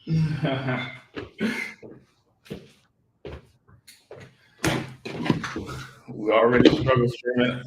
We already struggled streaming.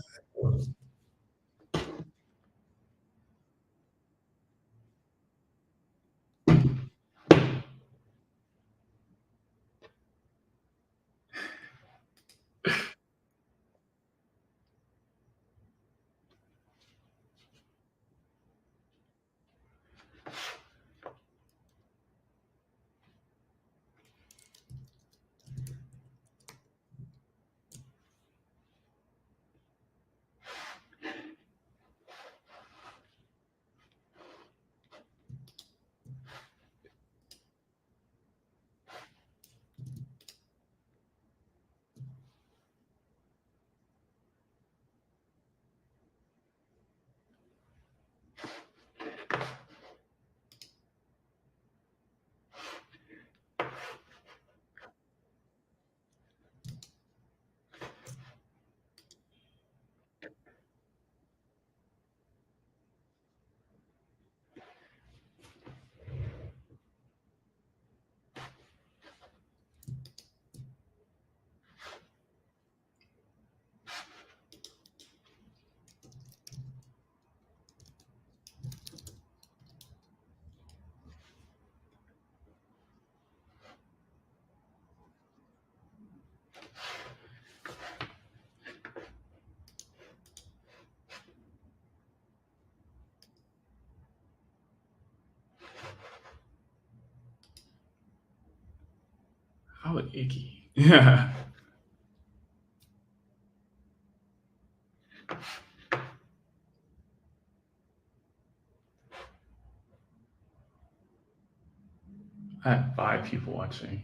How icky. Yeah. I had 5 people watching.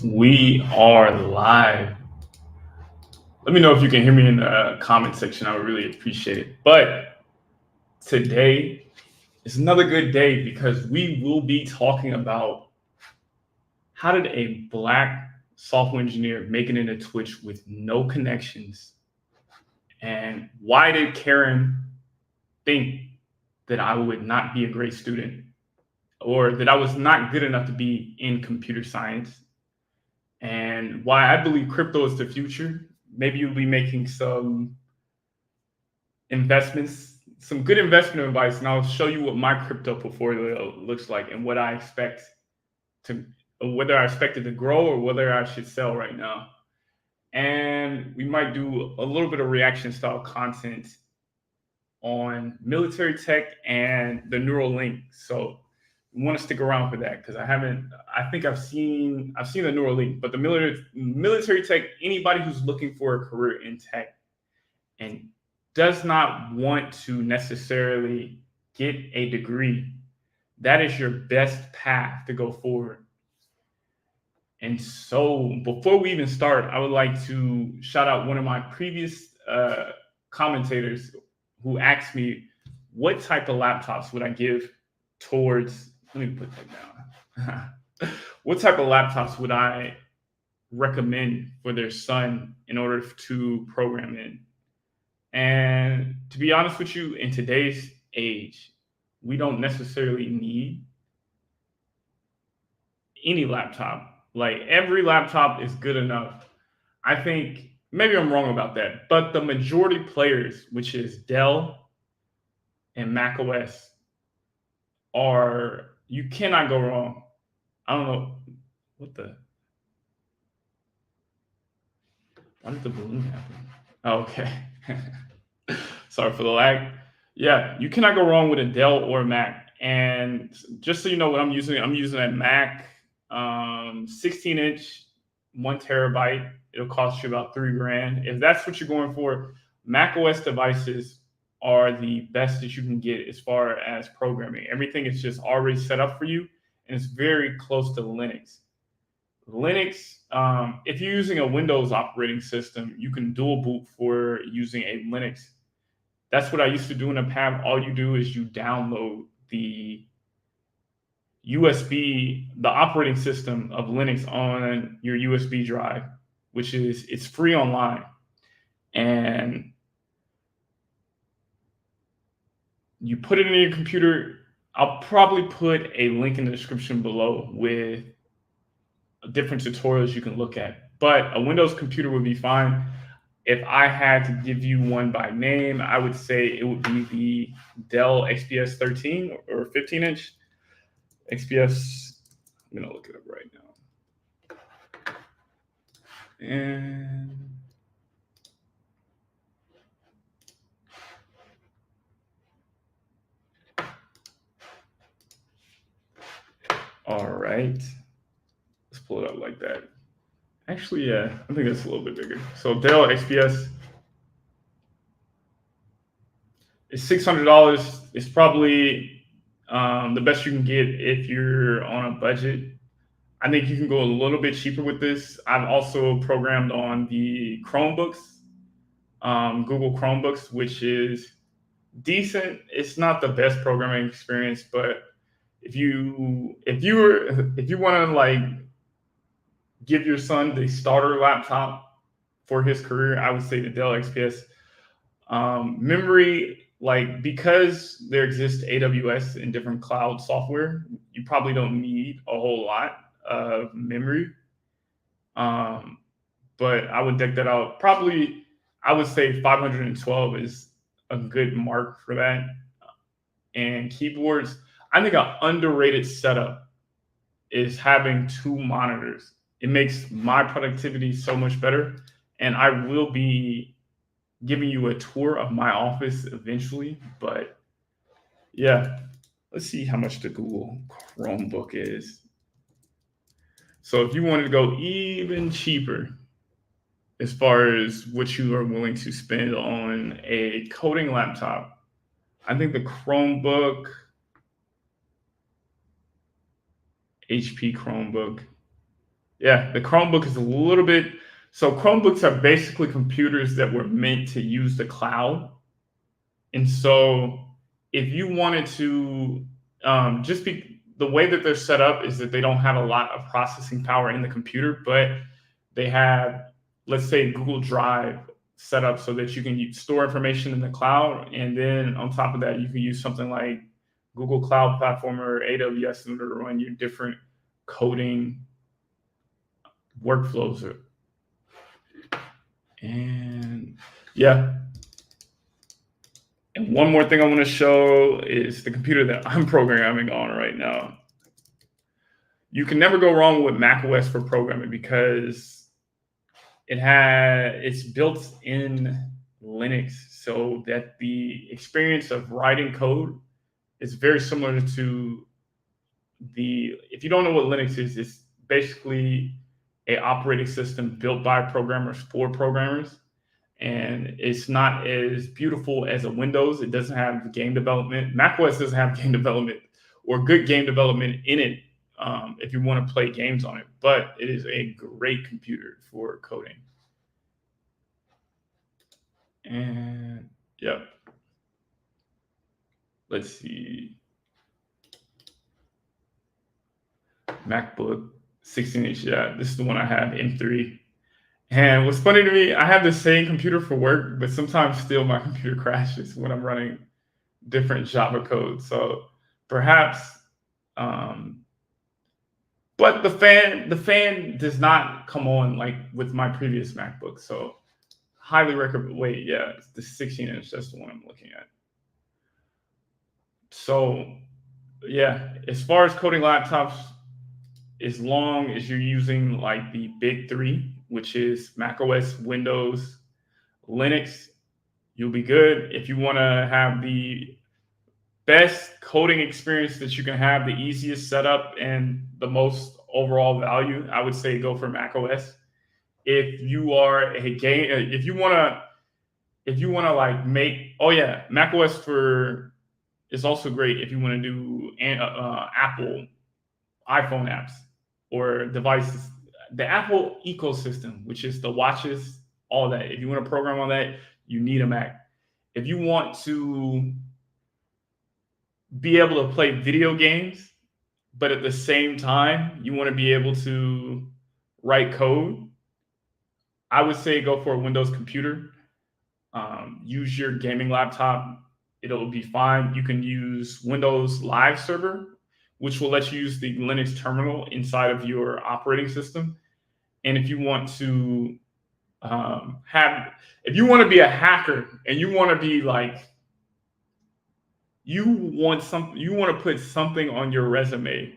We are live. Let me know if you can hear me in the comment section. I would really appreciate it. But today is another good day because we will be talking about how did a black software engineer make it into Twitch with no connections, and why did Karen think that I would not be a great student or that I was not good enough to be in computer science, and why I believe crypto is the future. Maybe you'll be making some investments, some good investment advice, and I'll show you what my crypto portfolio looks like and what I expect to, whether I expect it to grow or whether I should sell right now. And we might do a little bit of reaction style content on military tech and the neural link. So we want to stick around for that because I think I've seen the neural link, but the military tech, anybody who's looking for a career in tech and does not want to necessarily get a degree, that is your best path to go forward. And so before we even start, I would like to shout out one of my previous commentators who asked me what type of laptops would I give towards, let me put that down. What type of laptops would I recommend for their son in order to program in? And to be honest with you, in today's age, we don't necessarily need any laptop. Like every laptop is good enough. I think maybe I'm wrong about that, but the majority players, which is Dell and Mac OS, you cannot go wrong. I don't know why did the balloon happen? Oh, okay. Sorry for the lag. Yeah, you cannot go wrong with a Dell or a Mac. And just so you know what I'm using a Mac 16-inch, 1 terabyte. It'll cost you about $3,000. If that's what you're going for, Mac OS devices are the best that you can get as far as programming. Everything is just already set up for you, and it's very close to Linux. If you're using a Windows operating system, you can dual boot for using a Linux. That's what I used to do in the past. All you do is you download the the operating system of Linux on your USB drive, it's free online. And you put it in your computer. I'll probably put a link in the description below with different tutorials you can look at. But a Windows computer would be fine. If I had to give you one by name, I would say it would be the Dell XPS 13 or 15-inch. XPS, I'm going to look it up right now. And all right, let's pull it up like that. Actually, yeah, I think that's a little bit bigger. So Dell XPS is $600. It's probably the best you can get if you're on a budget. I think you can go a little bit cheaper with this. I've also programmed on the Chromebooks, Google Chromebooks, which is decent. It's not the best programming experience, but if you want to like give your son the starter laptop for his career, I would say the Dell XPS. Memory, like because there exists AWS and different cloud software, you probably don't need a whole lot of memory. But I would deck that out. Probably, I would say 512 is a good mark for that. And keyboards, I think an underrated setup is having 2 monitors. It makes my productivity so much better. And I will be giving you a tour of my office eventually. But yeah, let's see how much the Google Chromebook is. So if you wanted to go even cheaper, as far as what you are willing to spend on a coding laptop, I think the Chromebook, HP Chromebook, Yeah, the Chromebook is a little bit. So Chromebooks are basically computers that were meant to use the cloud. And so if you wanted to, just be the way that they're set up is that they don't have a lot of processing power in the computer, but they have, let's say, Google Drive set up so that you can store information in the cloud. And then on top of that, you can use something like Google Cloud Platform or AWS in order to run your different coding workflows. And yeah, and one more thing I want to show is the computer that I'm programming on right now. You can never go wrong with macOS for programming because it's built in Linux, so that the experience of writing code is very similar to the. If you don't know what Linux is, it's basically a operating system built by programmers for programmers, and it's not as beautiful as a Windows. It doesn't have game development. macOS doesn't have game development or good game development in it, if you want to play games on it. But it is a great computer for coding. And yep, let's see, MacBook 16-inch. Yeah, this is the one I have, M3. And what's funny to me, I have the same computer for work, but sometimes still my computer crashes when I'm running different Java code. So perhaps, um, but the fan does not come on like with my previous MacBook. So highly recommend. Wait, yeah, it's the 16-inch. That's the one I'm looking at. So yeah, as far as coding laptops, as long as you're using like the big three, which is macOS, Windows, Linux, you'll be good. If you want to have the best coding experience that you can have, the easiest setup and the most overall value, I would say go for macOS. If you are a game, if you want to like make, oh yeah, macOS for is also great if you want to do Apple iPhone apps or devices. The Apple ecosystem, which is the watches, all that. If you want to program on that, you need a Mac. If you want to be able to play video games, but at the same time, you want to be able to write code, I would say go for a Windows computer. Use your gaming laptop. It'll be fine. You can use Windows Live Server, which will let you use the Linux terminal inside of your operating system. And if you want to if you want to be a hacker and you want to be like, you want to put something on your resume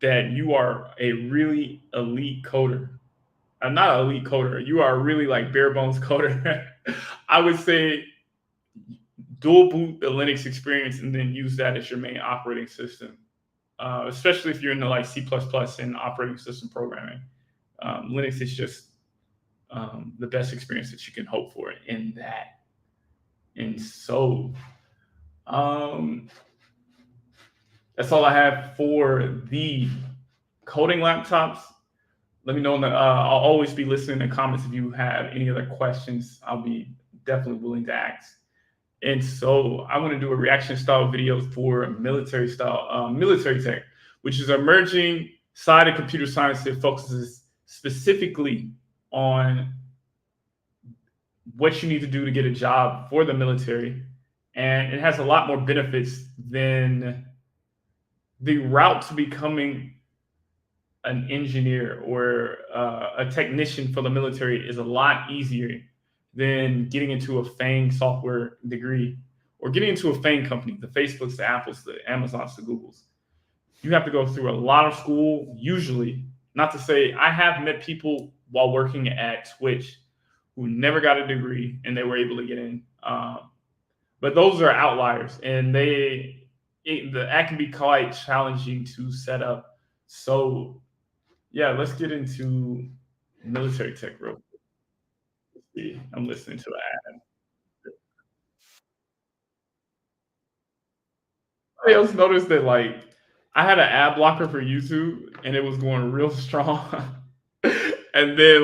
that you are a really elite coder. Not an elite coder. You are really like bare bones coder. I would say dual boot the Linux experience and then use that as your main operating system. Especially if you're into like C++ and operating system programming. Linux is just the best experience that you can hope for in that. And so um, that's all I have for the coding laptops. Let me know. I'll always be listening in the comments if you have any other questions. I'll be definitely willing to ask. And so I want to do a reaction style video for military tech, which is an emerging side of computer science that focuses specifically on what you need to do to get a job for the military. And it has a lot more benefits than the route to becoming an engineer or a technician for the military is a lot easier than getting into a FANG software degree or getting into a FANG company, the Facebooks, the Apples, the Amazons, the Googles. You have to go through a lot of school, usually. Not to say I have met people while working at Twitch who never got a degree and they were able to get in. But those are outliers, and that can be quite challenging to set up. So yeah, let's get into military tech real quick. I'm listening to that. I also noticed that like I had an ad blocker for YouTube, and it was going real strong. And then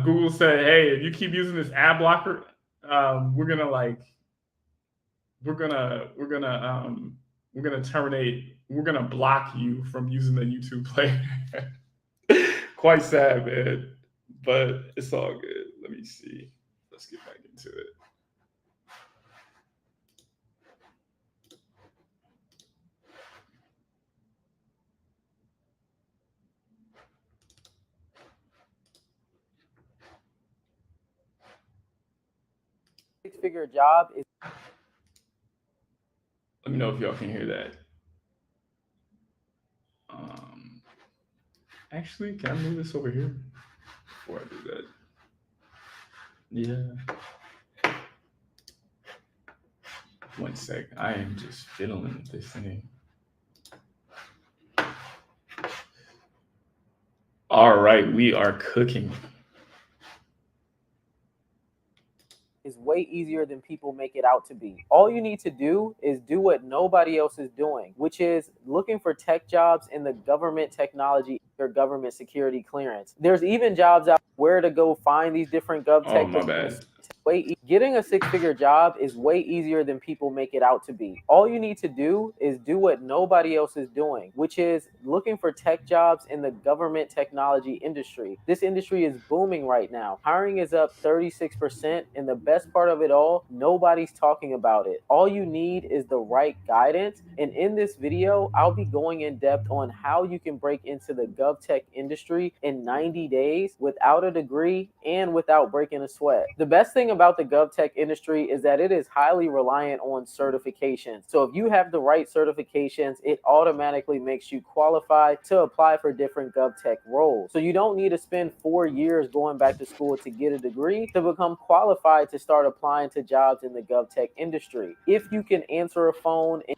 Google said, "Hey, if you keep using this ad blocker, we're gonna like we're gonna terminate. We're gonna block you from using the YouTube player." Quite sad, man, but it's all good. Let me see. Let's get back into it. Six-figure job is Let me know if y'all can hear that. Um, Actually, can I move this over here before I do that? Yeah. One sec. I am just fiddling with this thing. All right, we are cooking. way easier than people make it out to be. All you need to do is do what nobody else is doing, which is looking for tech jobs in the government technology or government security clearance. There's even jobs out where to go find these different gov tech. Oh, my bad. Getting a six-figure job is way easier than people make it out to be. All you need to do is do what nobody else is doing, which is looking for tech jobs in the government technology industry. This industry is booming right now. Hiring is up 36%, and the best part of it all, nobody's talking about it. All you need is the right guidance, and in this video, I'll be going in depth on how you can break into the GovTech industry in 90 days without a degree and without breaking a sweat. The best thing about the GovTech industry is that it is highly reliant on certifications. So if you have the right certifications, it automatically makes you qualified to apply for different GovTech roles. So you don't need to spend 4 years going back to school to get a degree to become qualified to start applying to jobs in the GovTech industry. If you can answer a phone and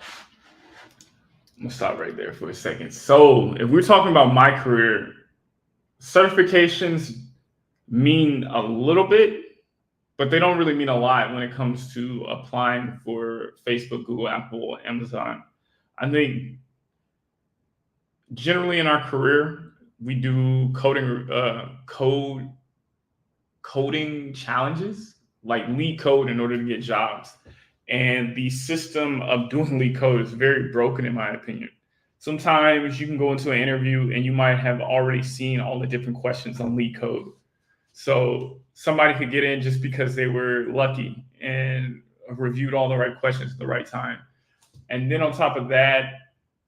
I'm gonna stop right there for a second. So, if we're talking about my career, certifications mean a little bit, but they don't really mean a lot when it comes to applying for Facebook, Google, Apple, Amazon. I think generally in our career, we do coding challenges, like lead code in order to get jobs. And the system of doing lead code is very broken, in my opinion. Sometimes you can go into an interview and you might have already seen all the different questions on lead code. So somebody could get in just because they were lucky and reviewed all the right questions at the right time. And then on top of that,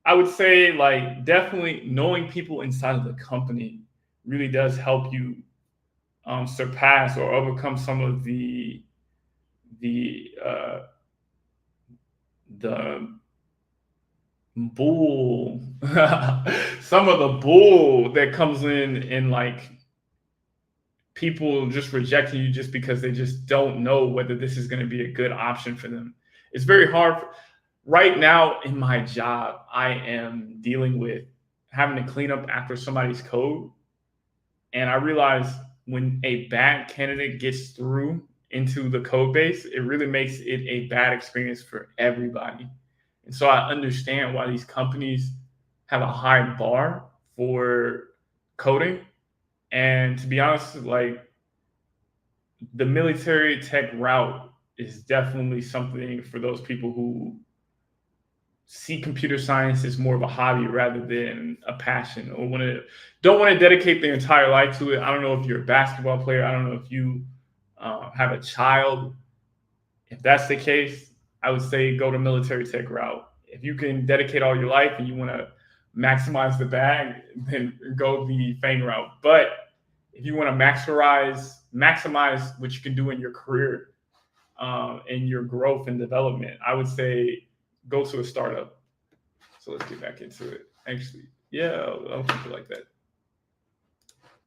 I would say like definitely knowing people inside of the company really does help you surpass or overcome some of the the bull some of the bull that comes in like people just rejecting you just because they just don't know whether this is going to be a good option for them. It's very hard. Right now in my job, I am dealing with having to clean up after somebody's code. And I realize when a bad candidate gets through into the code base, it really makes it a bad experience for everybody. And so I understand why these companies have a high bar for coding. And to be honest, like the military tech route is definitely something for those people who see computer science as more of a hobby rather than a passion, or don't want to dedicate their entire life to it. I don't know if you're a basketball player. I don't know if you have a child. If that's the case, I would say go to military tech route. If you can dedicate all your life and you want to maximize the bag, then go the FANG route. But if you want to maximize what you can do in your career and your growth and development, I would say go to a startup. So let's get back into it. Actually, yeah, I'll keep it like that.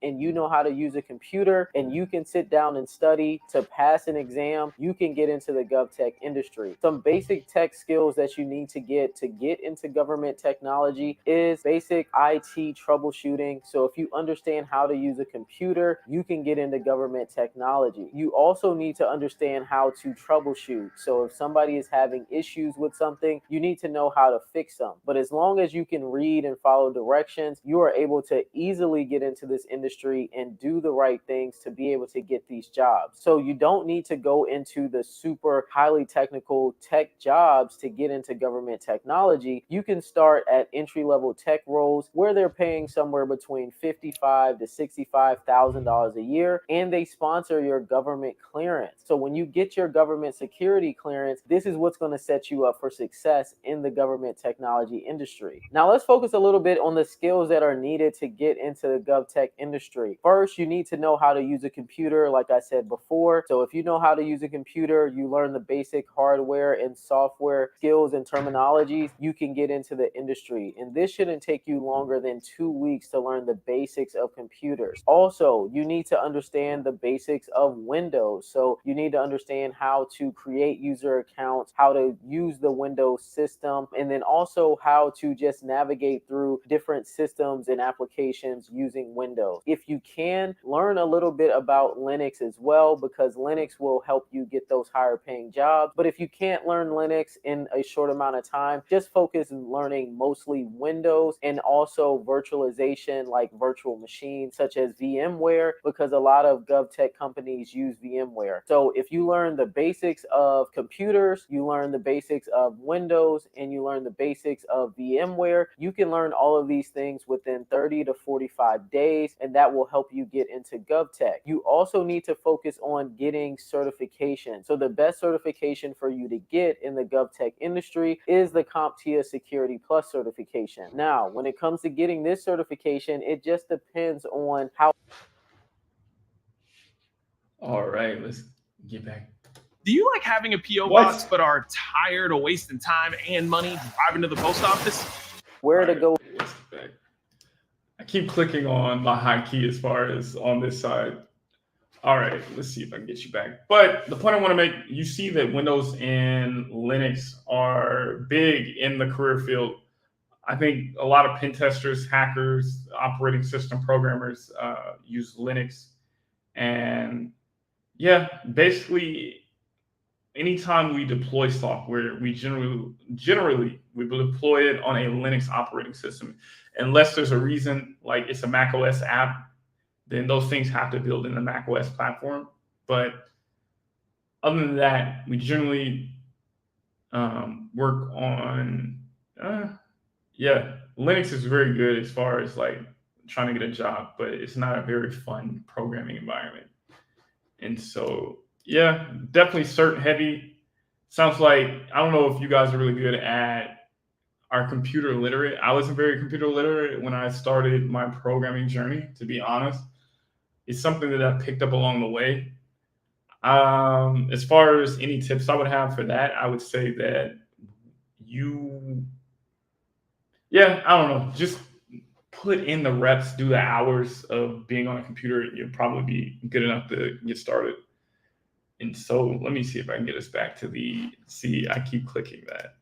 and you know how to use a computer and you can sit down and study to pass an exam, you can get into the GovTech industry. Some basic tech skills that you need to get into government technology is basic IT troubleshooting. So if you understand how to use a computer, you can get into government technology. You also need to understand how to troubleshoot. So if somebody is having issues with something, you need to know how to fix them. But as long as you can read and follow directions, you are able to easily get into this industry and do the right things to be able to get these jobs. So you don't need to go into the super highly technical tech jobs to get into government technology. You can start at entry-level tech roles where they're paying somewhere between $55,000 to $65,000 a year, and they sponsor your government clearance. So when you get your government security clearance, this is what's going to set you up for success in the government technology industry. Now let's focus a little bit on the skills that are needed to get into the GovTech industry. First, you need to know how to use a computer, like I said before. So if you know how to use a computer, you learn the basic hardware and software skills and terminologies, you can get into the industry. And this shouldn't take you longer than 2 weeks to learn the basics of computers. Also, you need to understand the basics of Windows. So you need to understand how to create user accounts, how to use the Windows system, and then also how to just navigate through different systems and applications using Windows. If you can, learn a little bit about Linux as well, because Linux will help you get those higher paying jobs. But if you can't learn Linux in a short amount of time, just focus on learning mostly Windows and also virtualization like virtual machines such as VMware, because a lot of GovTech companies use VMware. So if you learn the basics of computers, you learn the basics of Windows, and you learn the basics of VMware, you can learn all of these things within 30 to 45 days, and that will help you get into GovTech. You also need to focus on getting certification. So the best certification for you to get in the GovTech industry is the CompTIA Security Plus certification. Now, when it comes to getting this certification, it just depends on how. All right, let's get back. Do you like having a PO box but are tired of wasting time and money driving to the post office? Where to go? Let's get back. I keep clicking on my high key as far as on this side. All right, let's see if I can get you back. But the point I want to make, you see that Windows and Linux are big in the career field. I think a lot of pen testers, hackers, operating system programmers use Linux. And yeah, basically, anytime we deploy software, we generally we deploy it on a Linux operating system, unless there's a reason like it's a Mac OS app, then those things have to build in the Mac OS platform. But other than that, we generally work on Linux is very good as far as like trying to get a job, but it's not a very fun programming environment. And so yeah, definitely cert heavy. Sounds like, I don't know if you guys are really good at are computer literate. I wasn't very computer literate when I started my programming journey, to be honest. It's something that I picked up along the way. As far as any tips I would have for that, I would say that I don't know, just put in the reps, do the hours of being on a computer. You'll probably be good enough to get started. And so let me see if I can get us back to I keep clicking that.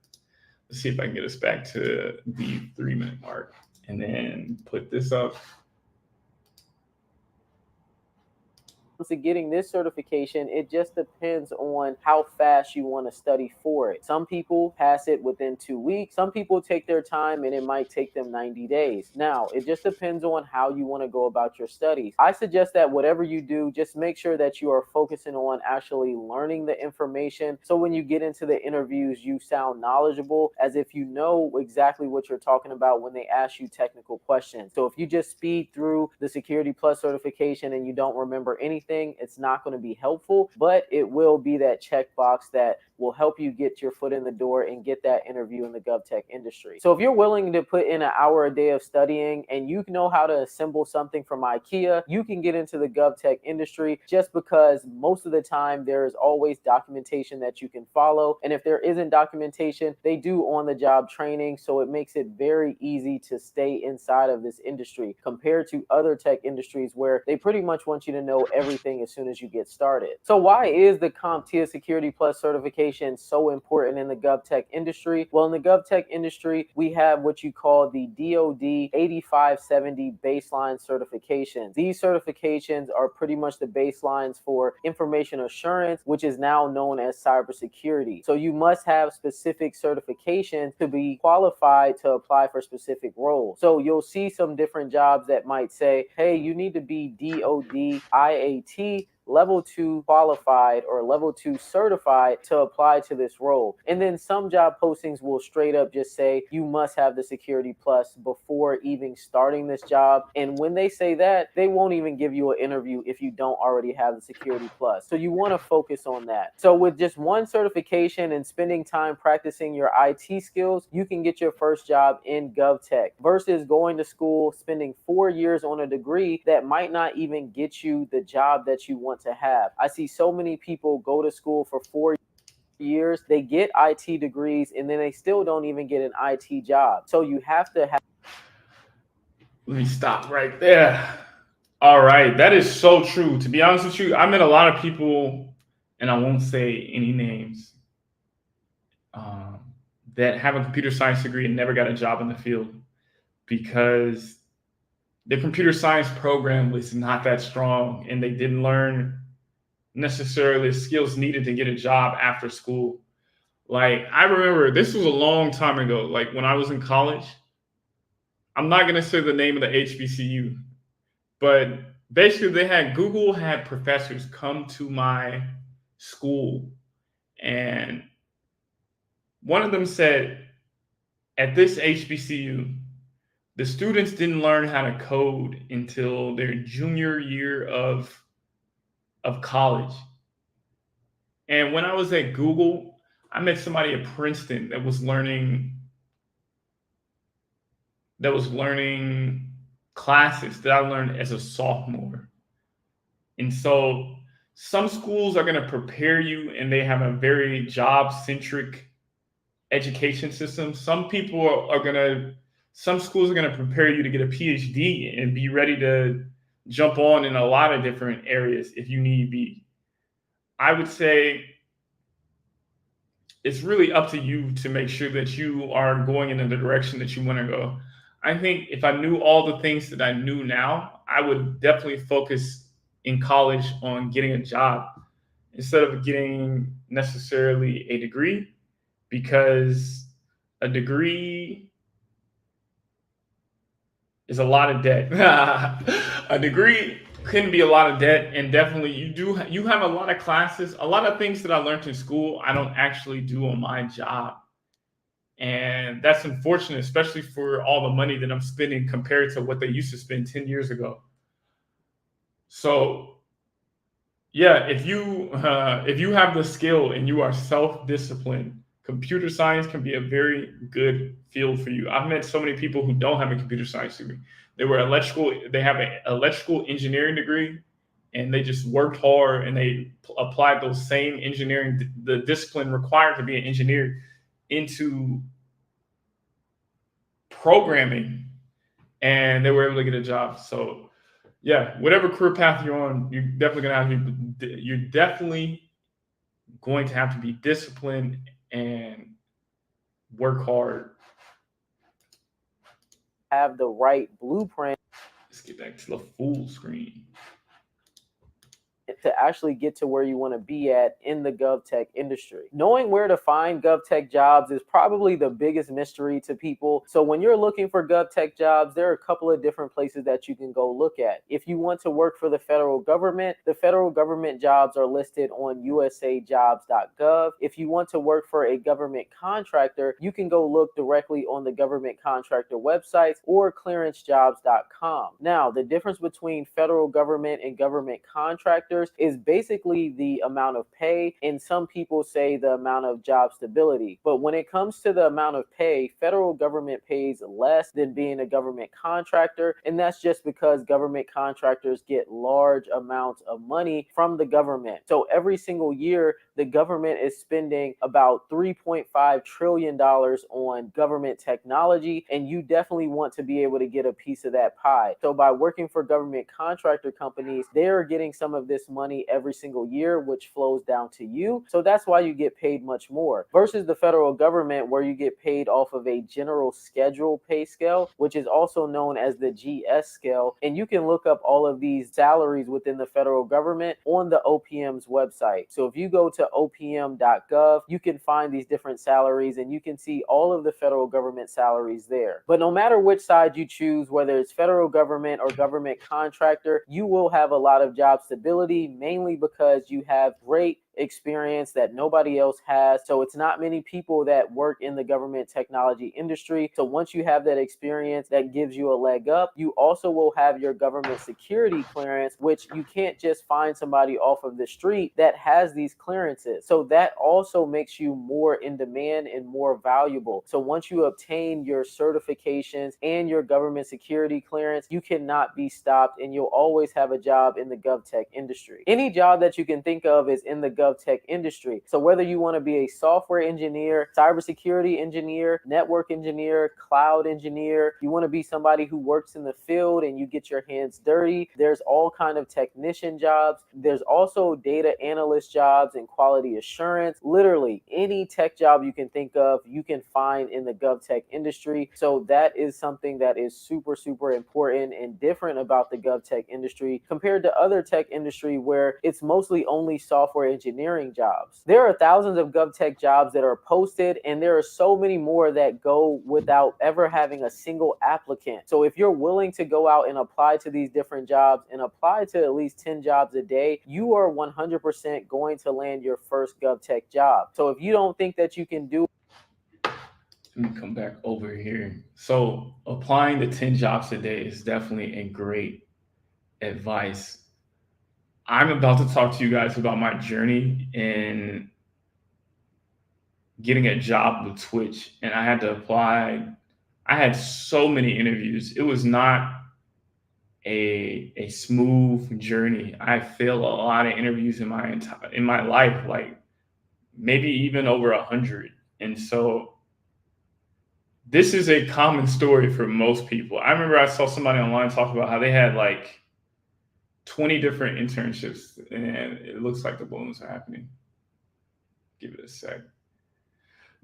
Let's see if I can get us back to the 3-minute mark and then put this up. To getting this certification, it just depends on how fast you want to study for it. Some people pass it within 2 weeks. Some people take their time and it might take them 90 days. Now, it just depends on how you want to go about your studies. I suggest that whatever you do, just make sure that you are focusing on actually learning the information. So when you get into the interviews, you sound knowledgeable, as if you know exactly what you're talking about when they ask you technical questions. So if you just speed through the Security Plus certification and you don't remember anything, it's not going to be helpful, but it will be that checkbox that will help you get your foot in the door and get that interview in the GovTech industry. So if you're willing to put in an hour a day of studying and you know how to assemble something from IKEA, you can get into the GovTech industry, just because most of the time there is always documentation that you can follow. And if there isn't documentation, they do on-the-job training. So it makes it very easy to stay inside of this industry compared to other tech industries where they pretty much want you to know everything as soon as you get started. So why is the CompTIA Security Plus certification so important in the GovTech industry? Well, in the GovTech industry, we have what you call the DoD 8570 baseline certifications. These certifications are pretty much the baselines for information assurance, which is now known as cybersecurity. So you must have specific certifications to be qualified to apply for specific roles. So you'll see some different jobs that might say, hey, you need to be DoD IAT level 2 qualified or level 2 certified to apply to this role. And then some job postings will straight up just say you must have the Security Plus before even starting this job. And when they say that, they won't even give you an interview if you don't already have the Security Plus. So you want to focus on that. So with just one certification and spending time practicing your IT skills, you can get your first job in GovTech versus going to school, spending 4 years on a degree that might not even get you the job that you want to have. I see so many people go to school for 4 years, they get IT degrees, and then they still don't even get an IT job. So you have to have. Let me stop right there. All right, that is so true. To be honest with you, I met a lot of people, and I won't say any names, that have a computer science degree and never got a job in the field because the computer science program was not that strong and they didn't learn necessarily the skills needed to get a job after school. Like, I remember this was a long time ago, like when I was in college. I'm not going to say the name of the HBCU, but basically Google had professors come to my school, and one of them said, at this HBCU, the students didn't learn how to code until their junior year of college. And when I was at Google, I met somebody at Princeton that was learning classes that I learned as a sophomore. And so some schools are going to prepare you and they have a very job-centric education system. Some schools are going to prepare you to get a PhD and be ready to jump on in a lot of different areas if you need be. I would say it's really up to you to make sure that you are going in the direction that you want to go. I think if I knew all the things that I knew now, I would definitely focus in college on getting a job instead of getting necessarily a degree, because a degree is a lot of debt. A degree can be a lot of debt, and definitely you have a lot of classes, a lot of things that I learned in school I don't actually do on my job. And that's unfortunate, especially for all the money that I'm spending compared to what they used to spend 10 years ago. So yeah, if you have the skill and you are self-disciplined, computer science can be a very good field for you. I've met so many people who don't have a computer science degree. They have an electrical engineering degree, and they just worked hard and they applied those same the discipline required to be an engineer into programming, and they were able to get a job. So yeah, whatever career path you're on, you're definitely going to have to be disciplined and work hard. Have the right blueprint. Let's get back to the full screen to actually get to where you want to be at in the GovTech industry. Knowing where to find GovTech jobs is probably the biggest mystery to people. So when you're looking for GovTech jobs, there are a couple of different places that you can go look at. If you want to work for the federal government jobs are listed on usajobs.gov. If you want to work for a government contractor, you can go look directly on the government contractor websites or clearancejobs.com. Now, the difference between federal government and government contractors is basically the amount of pay, and some people say the amount of job stability. But when it comes to the amount of pay, federal government pays less than being a government contractor, and that's just because government contractors get large amounts of money from the government. So every single year, the government is spending about $3.5 trillion on government technology, and you definitely want to be able to get a piece of that pie. So by working for government contractor companies, they're getting some of this money every single year, which flows down to you. So that's why you get paid much more versus the federal government, where you get paid off of a general schedule pay scale, which is also known as the GS scale. And you can look up all of these salaries within the federal government on the OPM's website. So if you go to opm.gov, you can find these different salaries and you can see all of the federal government salaries there. But no matter which side you choose, whether it's federal government or government contractor, you will have a lot of job stability, mainly because you have great experience that nobody else has. So it's not many people that work in the government technology industry. So once you have that experience, that gives you a leg up. You also will have your government security clearance, which you can't just find somebody off of the street that has these clearances. So that also makes you more in demand and more valuable. So once you obtain your certifications and your government security clearance, you cannot be stopped, and you'll always have a job in the GovTech industry. Any job that you can think of is in the GovTech industry. So whether you want to be a software engineer, cybersecurity engineer, network engineer, cloud engineer, you want to be somebody who works in the field and you get your hands dirty, there's all kind of technician jobs. There's also data analyst jobs and quality assurance. Literally any tech job you can think of, you can find in the GovTech industry. So that is something that is super, super important and different about the GovTech industry compared to other tech industry where it's mostly only software engineering jobs. There are thousands of GovTech jobs that are posted, and there are so many more that go without ever having a single applicant. So if you're willing to go out and apply to these different jobs and apply to at least 10 jobs a day, you are 100% going to land your first GovTech job. So if you don't think that you can do Let me come back over here. So applying to 10 jobs a day is definitely a great advice. I'm about to talk to you guys about my journey in getting a job with Twitch, and I had to apply. I had so many interviews. It was not a smooth journey. I failed a lot of interviews in my life, like maybe even over 100. And so this is a common story for most people. I remember I saw somebody online talk about how they had like 20 different internships, and it looks like the balloons are happening. Give it a sec.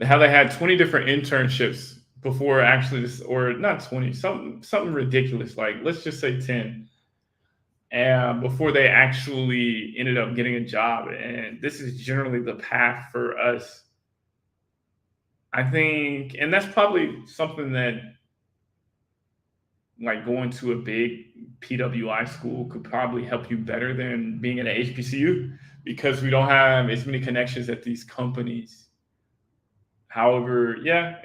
How they had 20 different internships before actually this, or not 20, something ridiculous, like let's just say 10, and before they actually ended up getting a job. And this is generally the path for us, I think. And that's probably something that like going to a big PWI school could probably help you better than being at a HBCU, because we don't have as many connections at these companies. However, yeah,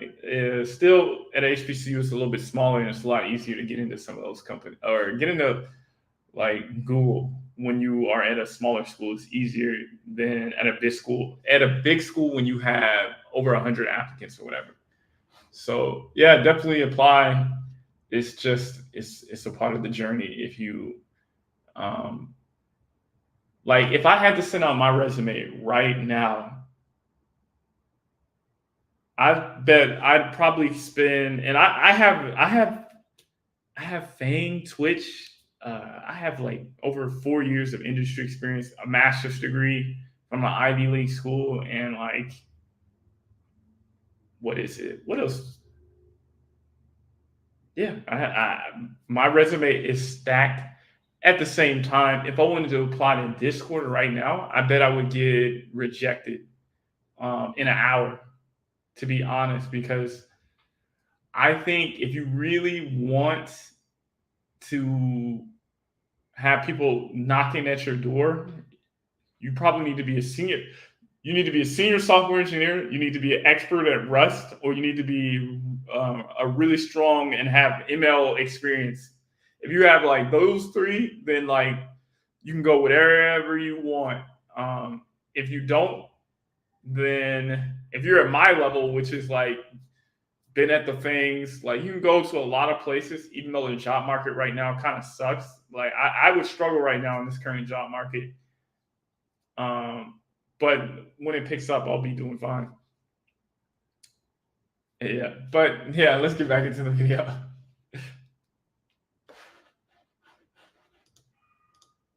still at HBCU it's a little bit smaller and it's a lot easier to get into some of those companies or get into like Google. When you are at a smaller school, it's easier than at a big school. At a big school, when you have over 100 applicants or whatever. So yeah, definitely apply. It's just it's a part of the journey. If you like, if I had to send out my resume right now, I bet I'd probably spend, and I have Fang, Twitch. I have like over 4 years of industry experience, a master's degree from an Ivy League school, and like, what is it? What else? Yeah, my resume is stacked. At the same time, if I wanted to apply to Discord right now, I bet I would get rejected in an hour, to be honest, because I think if you really want to have people knocking at your door, you probably need to be a senior. You need to be a senior software engineer. You need to be an expert at Rust, or you need to be a really strong and have ML experience. If you have like those three, then like You can go wherever you want. If you don't, then if you're at my level, which is like been at the things, like you can go to a lot of places, even though the job market right now kind of sucks. Like I would struggle right now in this current job market. But when it picks up, I'll be doing fine. Yeah. But yeah, let's get back into the video.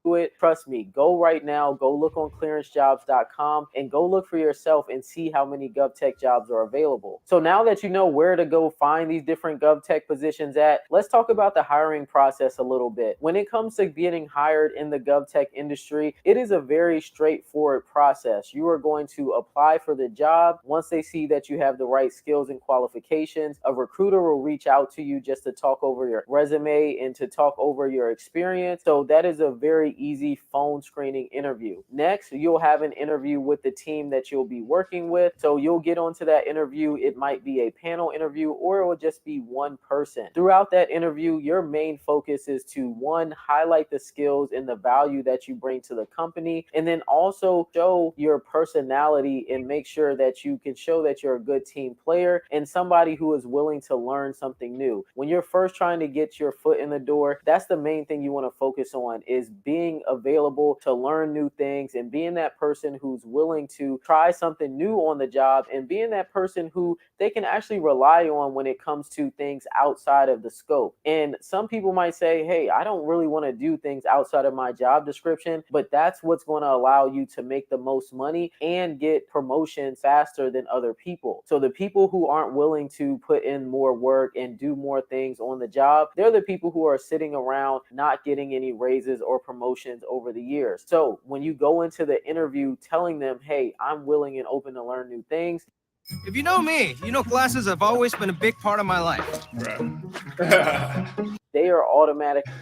It. Trust me, go right now, go look on clearancejobs.com and go look for yourself and see how many GovTech jobs are available. So now that you know where to go find these different GovTech positions at, let's talk about the hiring process a little bit. When it comes to getting hired in the GovTech industry, it is a very straightforward process. You are going to apply for the job. Once they see that you have the right skills and qualifications, a recruiter will reach out to you just to talk over your resume and to talk over your experience. So that is a very easy phone screening interview. Next, you'll have an interview with the team that you'll be working with. So you'll get onto that interview. It might be a panel interview or it will just be one person. Throughout that interview, your main focus is to, one, highlight the skills and the value that you bring to the company, and then also show your personality and make sure that you can show that you're a good team player and somebody who is willing to learn something new. When you're first trying to get your foot in the door, that's the main thing you want to focus on, is being available to learn new things and being that person who's willing to try something new on the job and being that person who they can actually rely on when it comes to things outside of the scope. And some people might say, hey, I don't really want to do things outside of my job description, but that's what's going to allow you to make the most money and get promotions faster than other people. So the people who aren't willing to put in more work and do more things on the job, they're the people who are sitting around not getting any raises or promotions over the years. So when you go into the interview telling them, hey, I'm willing and open to learn new things. If you know me, you know classes have always been a big part of my life. They are automatically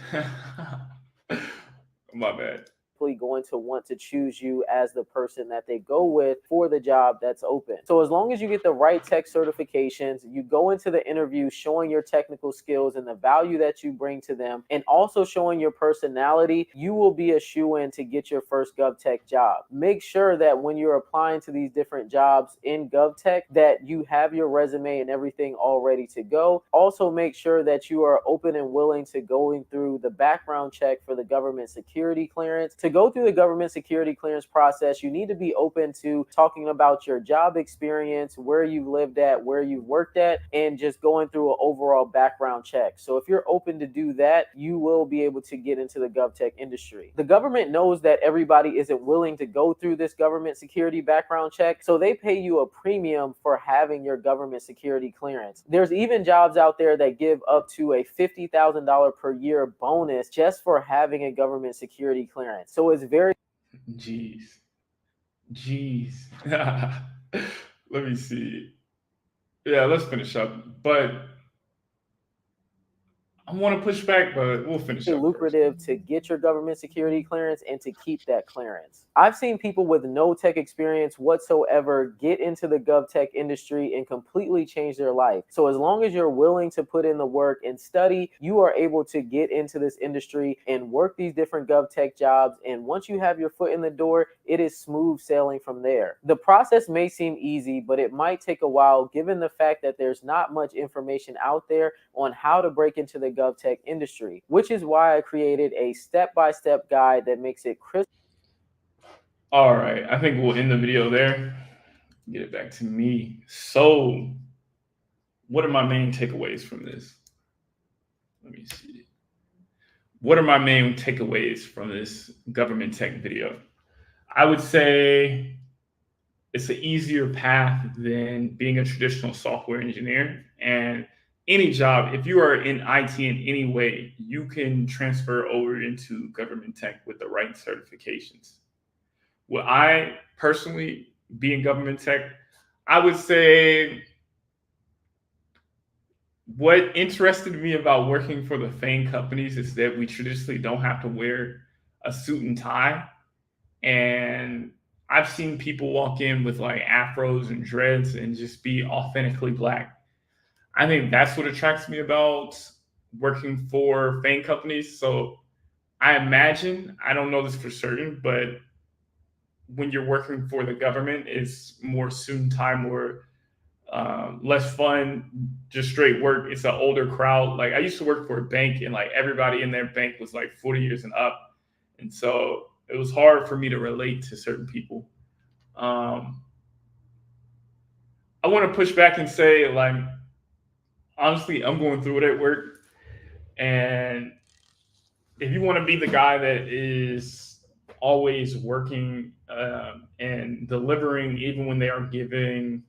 My bad. going to want to choose you as the person that they go with for the job that's open. So as long as you get the right tech certifications, you go into the interview showing your technical skills and the value that you bring to them, and also showing your personality, you will be a shoo-in to get your first GovTech job. Make sure that when you're applying to these different jobs in GovTech that you have your resume and everything all ready to go. Also make sure that you are open and willing to going through the background check for the government security clearance. To go through the government security clearance process, you need to be open to talking about your job experience, where you've lived at, where you've worked at, and just going through an overall background check. So if you're open to do that, you will be able to get into the GovTech industry. The government knows that everybody isn't willing to go through this government security background check, so they pay you a premium for having your government security clearance. There's even jobs out there that give up to a $50,000 per year bonus just for having a government security clearance. So it's very... Jeez. Let me see. Yeah, let's finish up. But I want to push back, but we'll finish up lucrative first. to get your government security clearance and to keep that clearance. I've seen people with no tech experience whatsoever get into the GovTech industry and completely change their life. So as long as you're willing to put in the work and study, you are able to get into this industry and work these different GovTech jobs. And once you have your foot in the door, it is smooth sailing from there. The process may seem easy, but it might take a while given the fact that there's not much information out there on how to break into the GovTech industry, which is why I created a step-by-step guide that makes it crisp. All right, I think we'll end the video there. Get it back to me. So, what are my main takeaways from this? Let me see. What are my main takeaways from this government tech video? I would say it's an easier path than being a traditional software engineer. And any job, if you are in IT in any way, you can transfer over into government tech with the right certifications. Will I personally be in government tech? I would say what interested me about working for the FANG companies is that we traditionally don't have to wear a suit and tie. And I've seen people walk in with like afros and dreads and just be authentically Black. I think that's what attracts me about working for FANG companies. So I imagine, I don't know this for certain, but when you're working for the government, it's more student time or less fun, just straight work. It's an older crowd. Like I used to work for a bank, and like everybody in their bank was like 40 years and up, and so it was hard for me to relate to certain people. I want to push back and say, like, honestly, I'm going through it at work, and if you want to be the guy that is always working and delivering, even when they are giving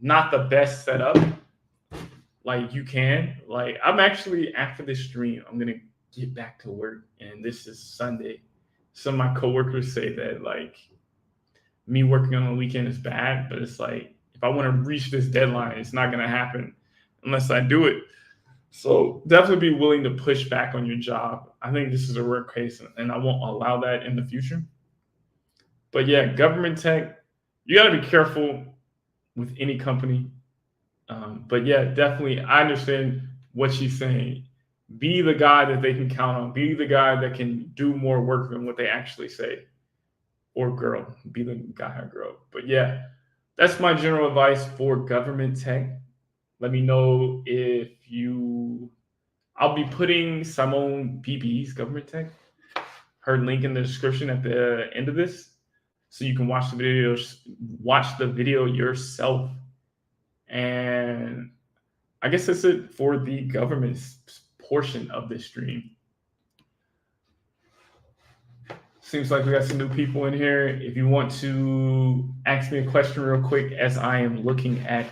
not the best setup, like you can. Like I'm actually after this stream, I'm gonna get back to work, and this is Sunday. Some of my coworkers say that like me working on the weekend is bad, but it's like if I want to reach this deadline, it's not gonna happen unless I do it. So definitely be willing to push back on your job. I think this is a rare case, and I won't allow that in the future. But yeah, government tech, you got to be careful with any company. But yeah, definitely, I understand what she's saying. Be the guy that they can count on. Be the guy that can do more work than what they actually say. Or girl, be the guy or girl. But yeah, that's my general advice for government tech. Let me know if you. I'll be putting Simone BB's government tech, her link in the description at the end of this, so you can watch the video. Watch the video yourself. And I guess that's it for the government portion of this stream. Seems like we got some new people in here. If you want to ask me a question real quick as I am looking at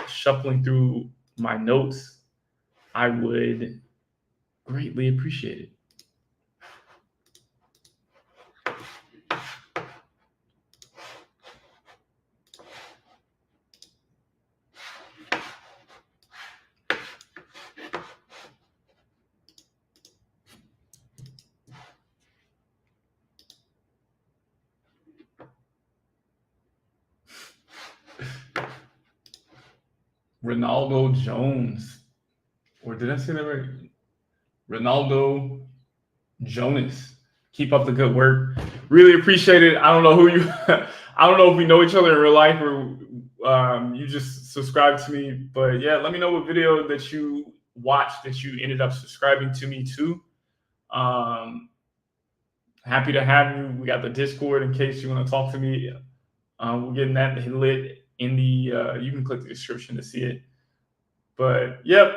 shuffling through my notes, I would greatly appreciate it. Ronaldo Jones, or did I say that right? Ronaldo Jonas. Keep up the good work. Really appreciate it. I don't know who you. I don't know if we know each other in real life or you just subscribed to me. But yeah, let me know what video that you watched that you ended up subscribing to me to. Happy to have you. We got the Discord in case you want to talk to me. We're getting that lit in the. You can click the description to see it. But yep,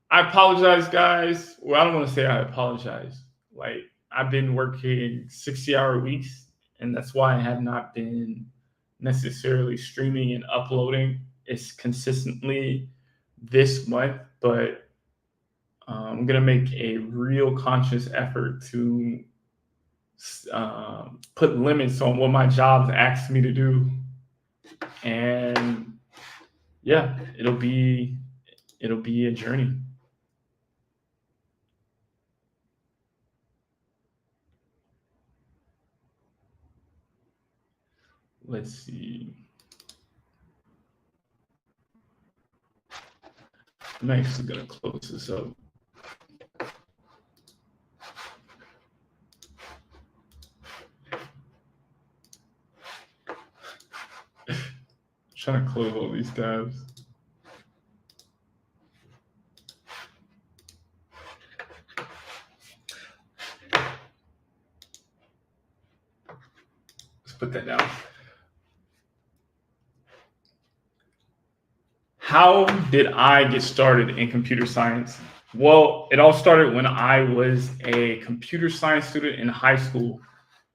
I apologize, guys. Well, I don't want to say I apologize. Like I've been working 60-hour weeks, and that's why I have not been necessarily streaming and uploading as consistently this month. But I'm gonna make a real conscious effort to put limits on what my job asks me to do, and yeah, it'll be a journey. Let's see. I'm actually gonna close this up. Trying to close all these tabs. Let's put that down. How did I get started in computer science? Well, it all started when I was a computer science student in high school,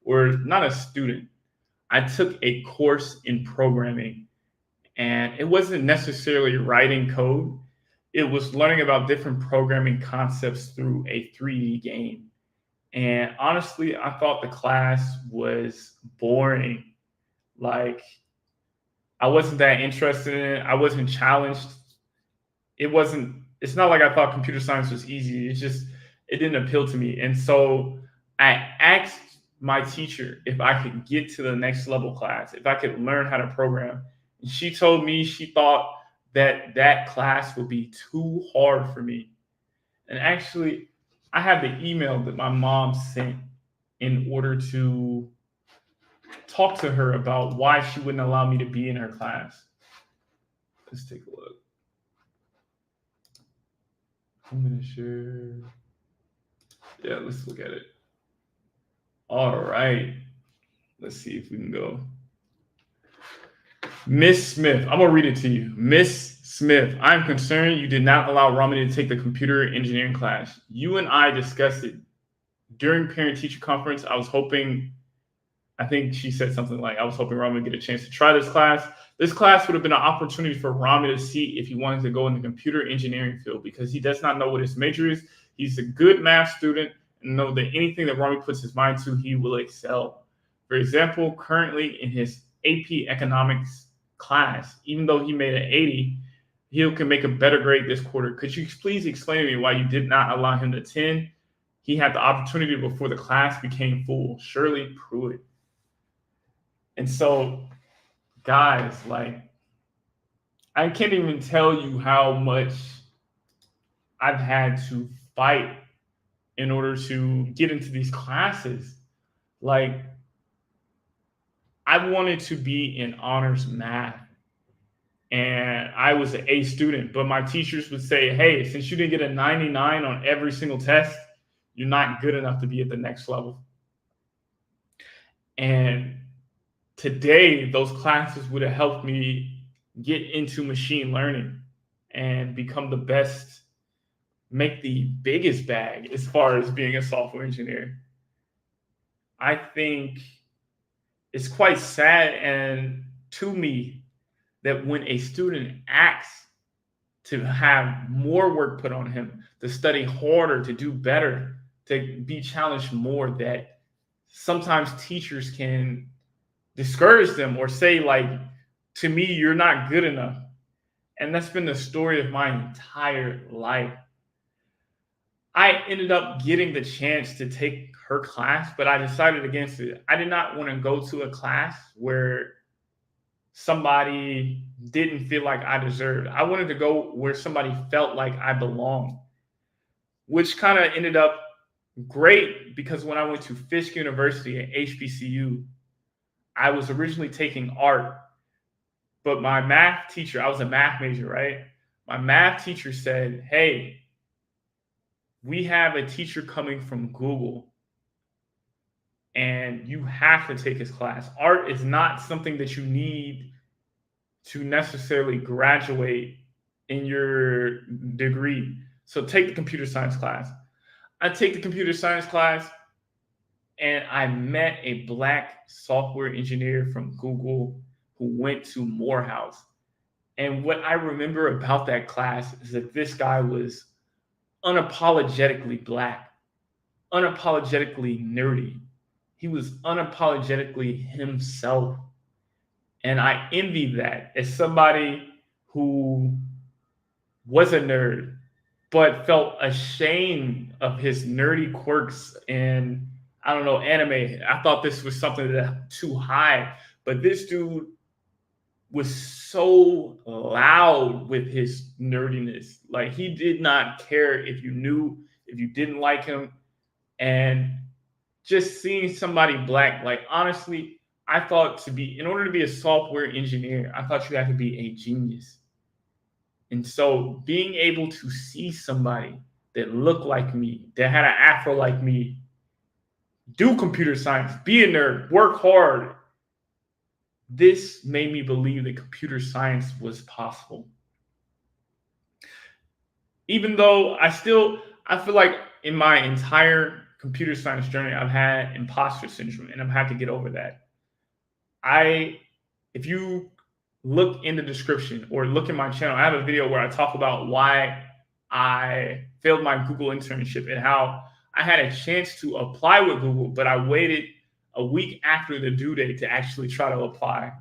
or not a student. I took a course in programming, and it wasn't necessarily writing code. It was learning about different programming concepts through a 3D game. And honestly, I thought the class was boring. Like, I wasn't that interested in it. I wasn't challenged. It's not like I thought computer science was easy. It didn't appeal to me. And so I asked my teacher if I could get to the next level class, if I could learn how to program. And she told me she thought that class would be too hard for me. And actually, I have the email that my mom sent in order to talk to her about why she wouldn't allow me to be in her class. Let's take a look. I'm gonna share. Yeah, let's look at it. All right. Let's see if we can go. Miss Smith, I'm gonna read it to you. Miss Smith, I'm concerned you did not allow Rami to take the computer engineering class. You and I discussed it during parent-teacher conference. I think she said something like, I was hoping Rami would get a chance to try this class. This class would have been an opportunity for Rami to see if he wanted to go in the computer engineering field because he does not know what his major is. He's a good math student and know that anything that Rami puts his mind to, he will excel. For example, currently in his AP economics class, even though he made an 80, he can make a better grade this quarter. Could you please explain to me why you did not allow him to attend? He had the opportunity before the class became full. Shirley Pruitt. And so, guys, like, I can't even tell you how much I've had to fight in order to get into these classes. Like, I wanted to be in honors math, and I was an A student, but my teachers would say, hey, since you didn't get a 99 on every single test, you're not good enough to be at the next level. And today, those classes would have helped me get into machine learning and become the best, make the biggest bag as far as being a software engineer. I think it's quite sad and to me that when a student asks to have more work put on him, to study harder, to do better, to be challenged more, that sometimes teachers can discourage them or say, like, to me, you're not good enough. And that's been the story of my entire life. I ended up getting the chance to take her class, but I decided against it. I did not want to go to a class where somebody didn't feel like I deserved. I wanted to go where somebody felt like I belonged, which kind of ended up great because when I went to Fisk University at HBCU, I was originally taking art, but my math teacher, I was a math major, right? My math teacher said, hey, we have a teacher coming from Google and you have to take his class. Art is not something that you need to necessarily graduate in your degree. So take the computer science class. I take the computer science class and I met a Black software engineer from Google who went to Morehouse. And what I remember about that class is that this guy was unapologetically Black, unapologetically nerdy. He was unapologetically himself. And I envy that as somebody who was a nerd, but felt ashamed of his nerdy quirks and, I don't know, anime. I thought this was something that too high, but this dude was so loud with his nerdiness. Like, he did not care if you knew, if you didn't like him. And just seeing somebody Black, like, honestly, I thought in order to be a software engineer, I thought you had to be a genius. And so being able to see somebody that looked like me, that had an afro like me, do computer science, be a nerd, work hard, this made me believe that computer science was possible. Even though I feel like in my entire computer science journey, I've had imposter syndrome and I've had to get over that. If you look in the description or look in my channel, I have a video where I talk about why I failed my Google internship and how I had a chance to apply with Google, but I waited a week after the due date to actually try to apply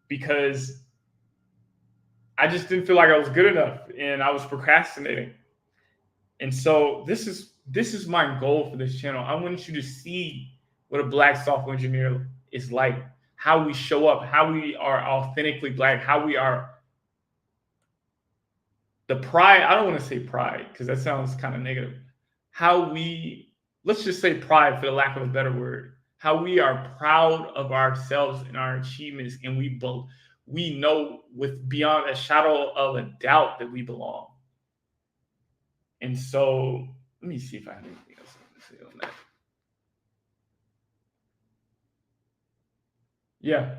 because I just didn't feel like I was good enough and I was procrastinating. And so this is my goal for this channel. I want you to see what a Black software engineer is like, how we show up, how we are authentically Black, how we are the pride. I don't want to say pride because that sounds kind of negative. how we, let's just say pride for the lack of a better word, how we are proud of ourselves and our achievements, and we know with beyond a shadow of a doubt that we belong. And so let me see if I have anything else to say on that. Yeah.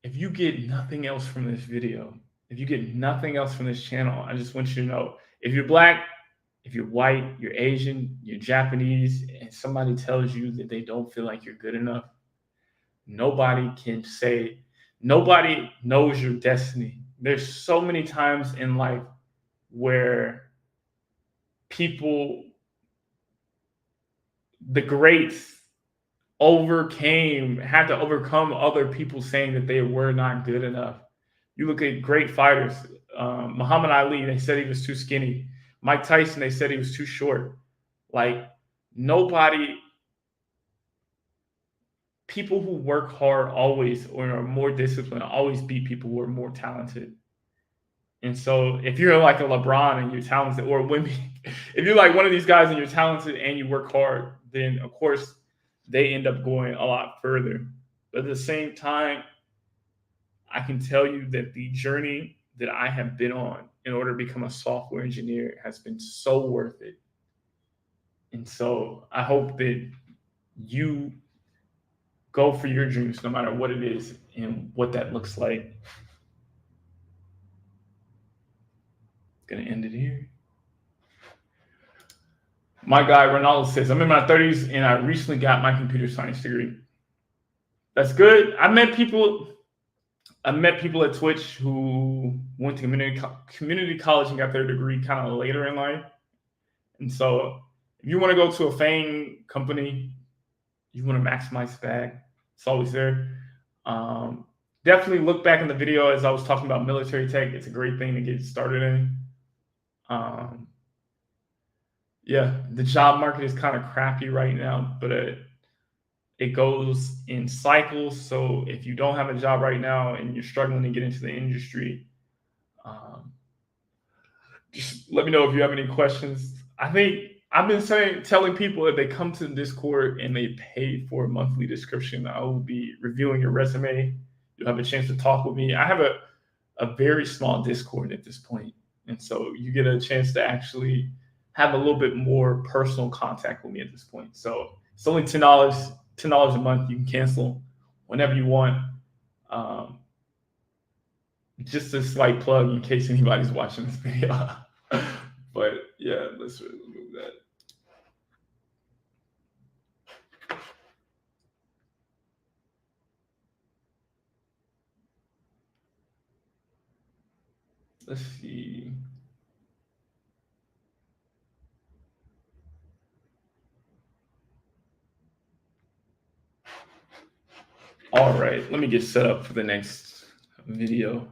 If you get nothing else from this video, if you get nothing else from this channel, I just want you to know, if you're Black, if you're white, you're Asian, you're Japanese, and somebody tells you that they don't feel like you're good enough, nobody knows your destiny. There's so many times in life where the greats had to overcome other people saying that they were not good enough. You look at great fighters, Muhammad Ali, they said he was too skinny. Mike Tyson, they said he was too short. Like, people who work hard always, or are more disciplined, always beat people who are more talented. And so if you're like a LeBron and you're talented, or women, if you're like one of these guys and you're talented and you work hard, then of course they end up going a lot further. But at the same time, I can tell you that the journey that I have been on in order to become a software engineer has been so worth it. And so I hope that you go for your dreams, no matter what it is and what that looks like. Gonna end it here. My guy Ronaldo says, I'm in my 30s and I recently got my computer science degree. That's good. I met people at Twitch who went to community college and got their degree kind of later in life. And so if you want to go to a FANG company, you want to maximize the bag, it's always there. Definitely look back in the video as I was talking about military tech. It's a great thing to get started in. Yeah, the job market is kind of crappy right now, but it goes in cycles. So if you don't have a job right now and you're struggling to get into the industry, just let me know if you have any questions. I think I've been telling people if they come to the Discord and they pay for a monthly description, I will be reviewing your resume. You'll have a chance to talk with me. I have a very small Discord at this point, and so you get a chance to actually have a little bit more personal contact with me at this point. So it's only $10 a month. You can cancel whenever you want. Just a slight plug in case anybody's watching this video. But yeah, let's remove that. Let's see. All right, let me get set up for the next video.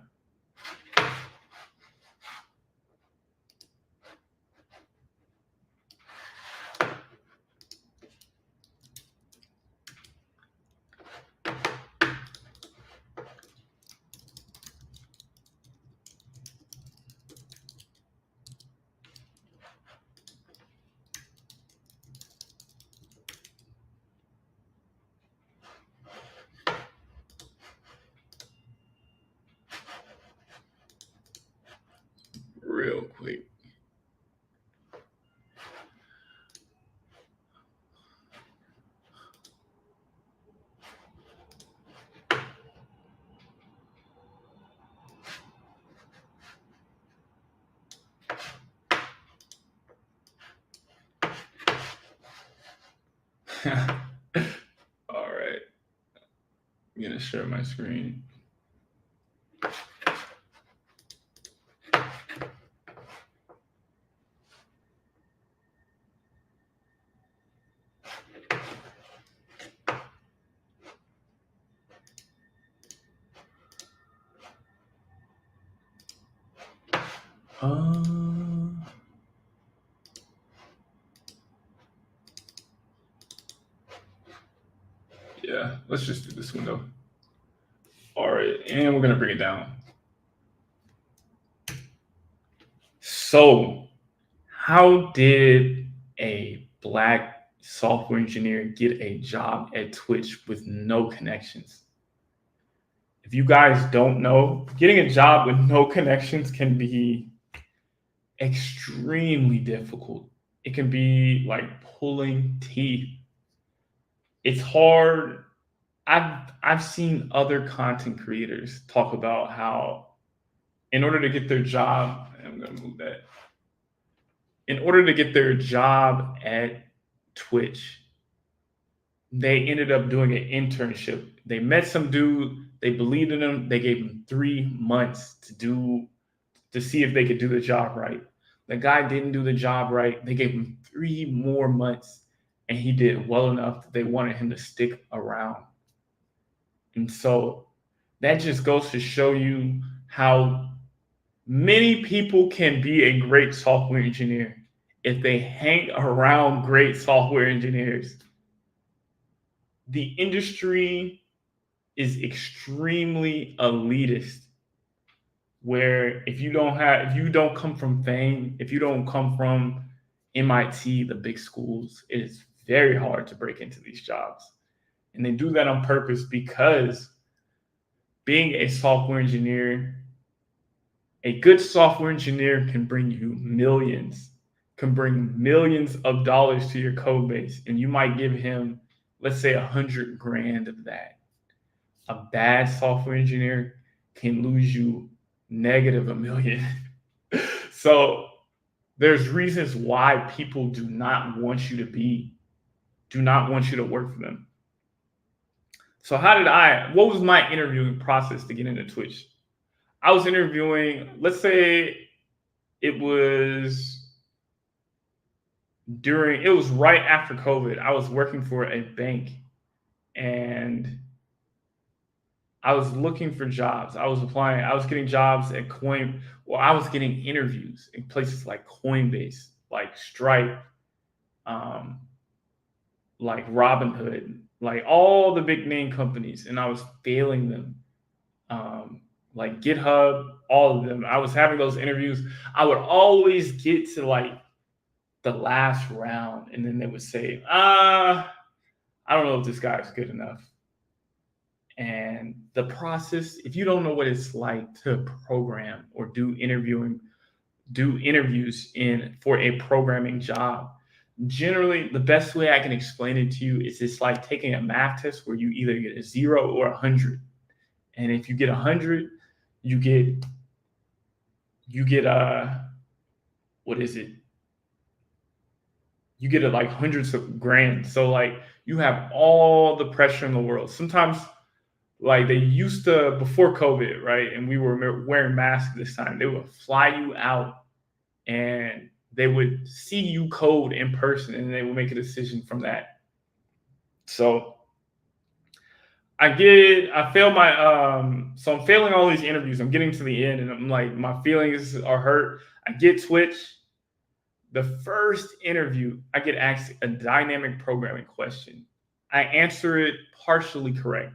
Real quick. All right. I'm gonna share my screen. Yeah, let's just do this window. All right, and we're gonna bring it down. So, how did a Black software engineer get a job at Twitch with no connections. If you guys don't know, getting a job with no connections can be extremely difficult. It can be like pulling teeth. It's hard. I've seen other content creators talk about how in order to get their job, I'm gonna move that. In order to get their job at Twitch, they ended up doing an internship. They met some dude, they believed in him, they gave him 3 months to see if they could do the job right. The guy didn't do the job right. They gave him 3 more months and he did well enough that they wanted him to stick around. And so that just goes to show you how many people can be a great software engineer if they hang around great software engineers. The industry is extremely elitist, where if you don't come from fame, if you don't come from MIT, the big schools, it is very hard to break into these jobs. And they do that on purpose because being a software engineer, a good software engineer can bring you millions of dollars to your code base. And you might give him, let's say, 100 grand of that. A bad software engineer can lose you negative $1 million. So there's reasons why people do not want you to work for them. So what was my interviewing process to get into Twitch? I was interviewing, let's say it was right after COVID. I was working for a bank and I was looking for jobs. I was applying. I was getting jobs at I was getting interviews in places like Coinbase, like Stripe, like Robinhood, like all the big name companies, and I was failing them. Like GitHub, all of them. I was having those interviews. I would always get to like the last round, and then they would say, I don't know if this guy is good enough. And the process, if you don't know what it's like to program or do interviews for a programming job, generally the best way I can explain it to you is it's like taking a math test where you either get a 0 or 100. And if you get 100, you get what is it? You get like hundreds of grand. So like you have all the pressure in the world. Sometimes like they used to, before COVID, right? And we were wearing masks this time, they would fly you out and they would see you code in person and they would make a decision from that. So I failed so I'm failing all these interviews. I'm getting to the end and I'm like, my feelings are hurt. I get Twitch. The first interview, I get asked a dynamic programming question. I answer it partially correct,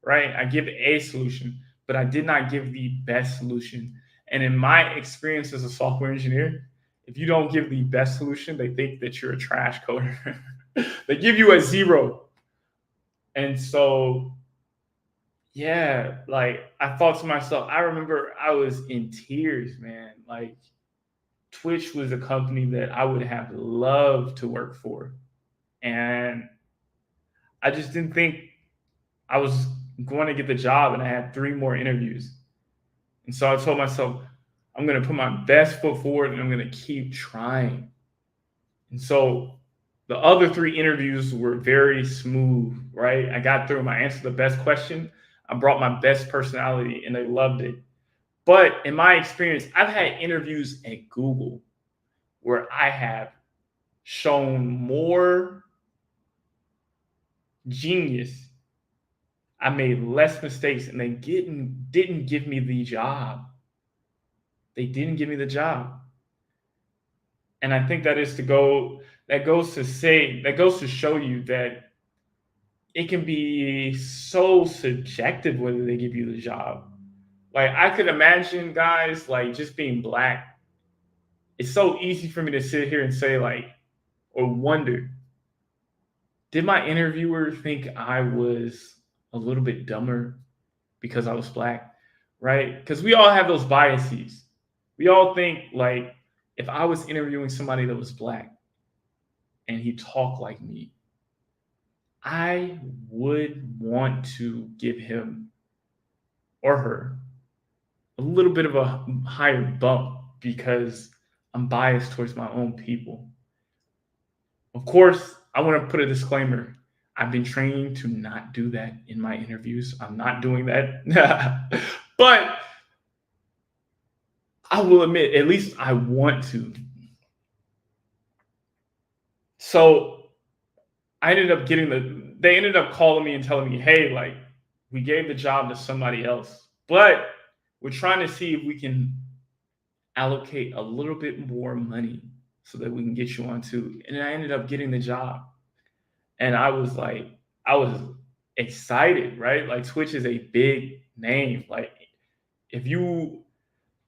right? I give a solution, but I did not give the best solution. And in my experience as a software engineer, if you don't give the best solution, they think that you're a trash coder. They give you a 0. And so, yeah, like I thought to myself, I remember I was in tears, man. Like Twitch was a company that I would have loved to work for. And I just didn't think I was going to get the job, and I had 3 more interviews. And so I told myself, I'm going to put my best foot forward and I'm going to keep trying. And so the other 3 interviews were very smooth, right? I got through them. I answered the best question. I brought my best personality and they loved it. But in my experience, I've had interviews at Google where I have shown more genius. I made less mistakes and they didn't give me the job. They didn't give me the job. And I think that goes to show you that it can be so subjective whether they give you the job. Like I could imagine guys like just being Black. It's so easy for me to sit here and say like, or wonder, did my interviewer think I was a little bit dumber because I was black, right? Because we all have those biases. We all think like, if I was interviewing somebody that was black and he talked like me, I would want to give him or her a little bit of a higher bump because I'm biased towards my own people. Of course, I want to put a disclaimer. I've been trained to not do that in my interviews. I'm not doing that. But I will admit, at least I want to. So I ended up they ended up calling me and telling me, hey, like, we gave the job to somebody else, but we're trying to see if we can allocate a little bit more money so that we can get you on too. And I ended up getting the job. And I was excited, right? Like, Twitch is a big name. Like, if you,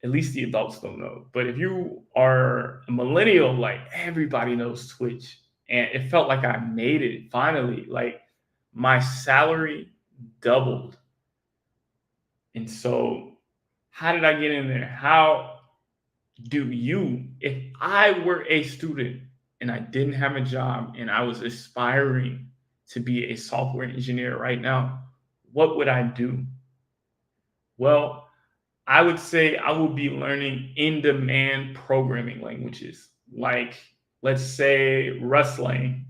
at least the adults don't know, but if you are a millennial, like, everybody knows Twitch. And it felt like I made it finally. Like, my salary doubled. And so, how did I get in there? How do you, if I were a student and I didn't have a job and I was aspiring to be a software engineer right now, what would I do? Well, I would say I would be learning in-demand programming languages, like, let's say, Rustlang.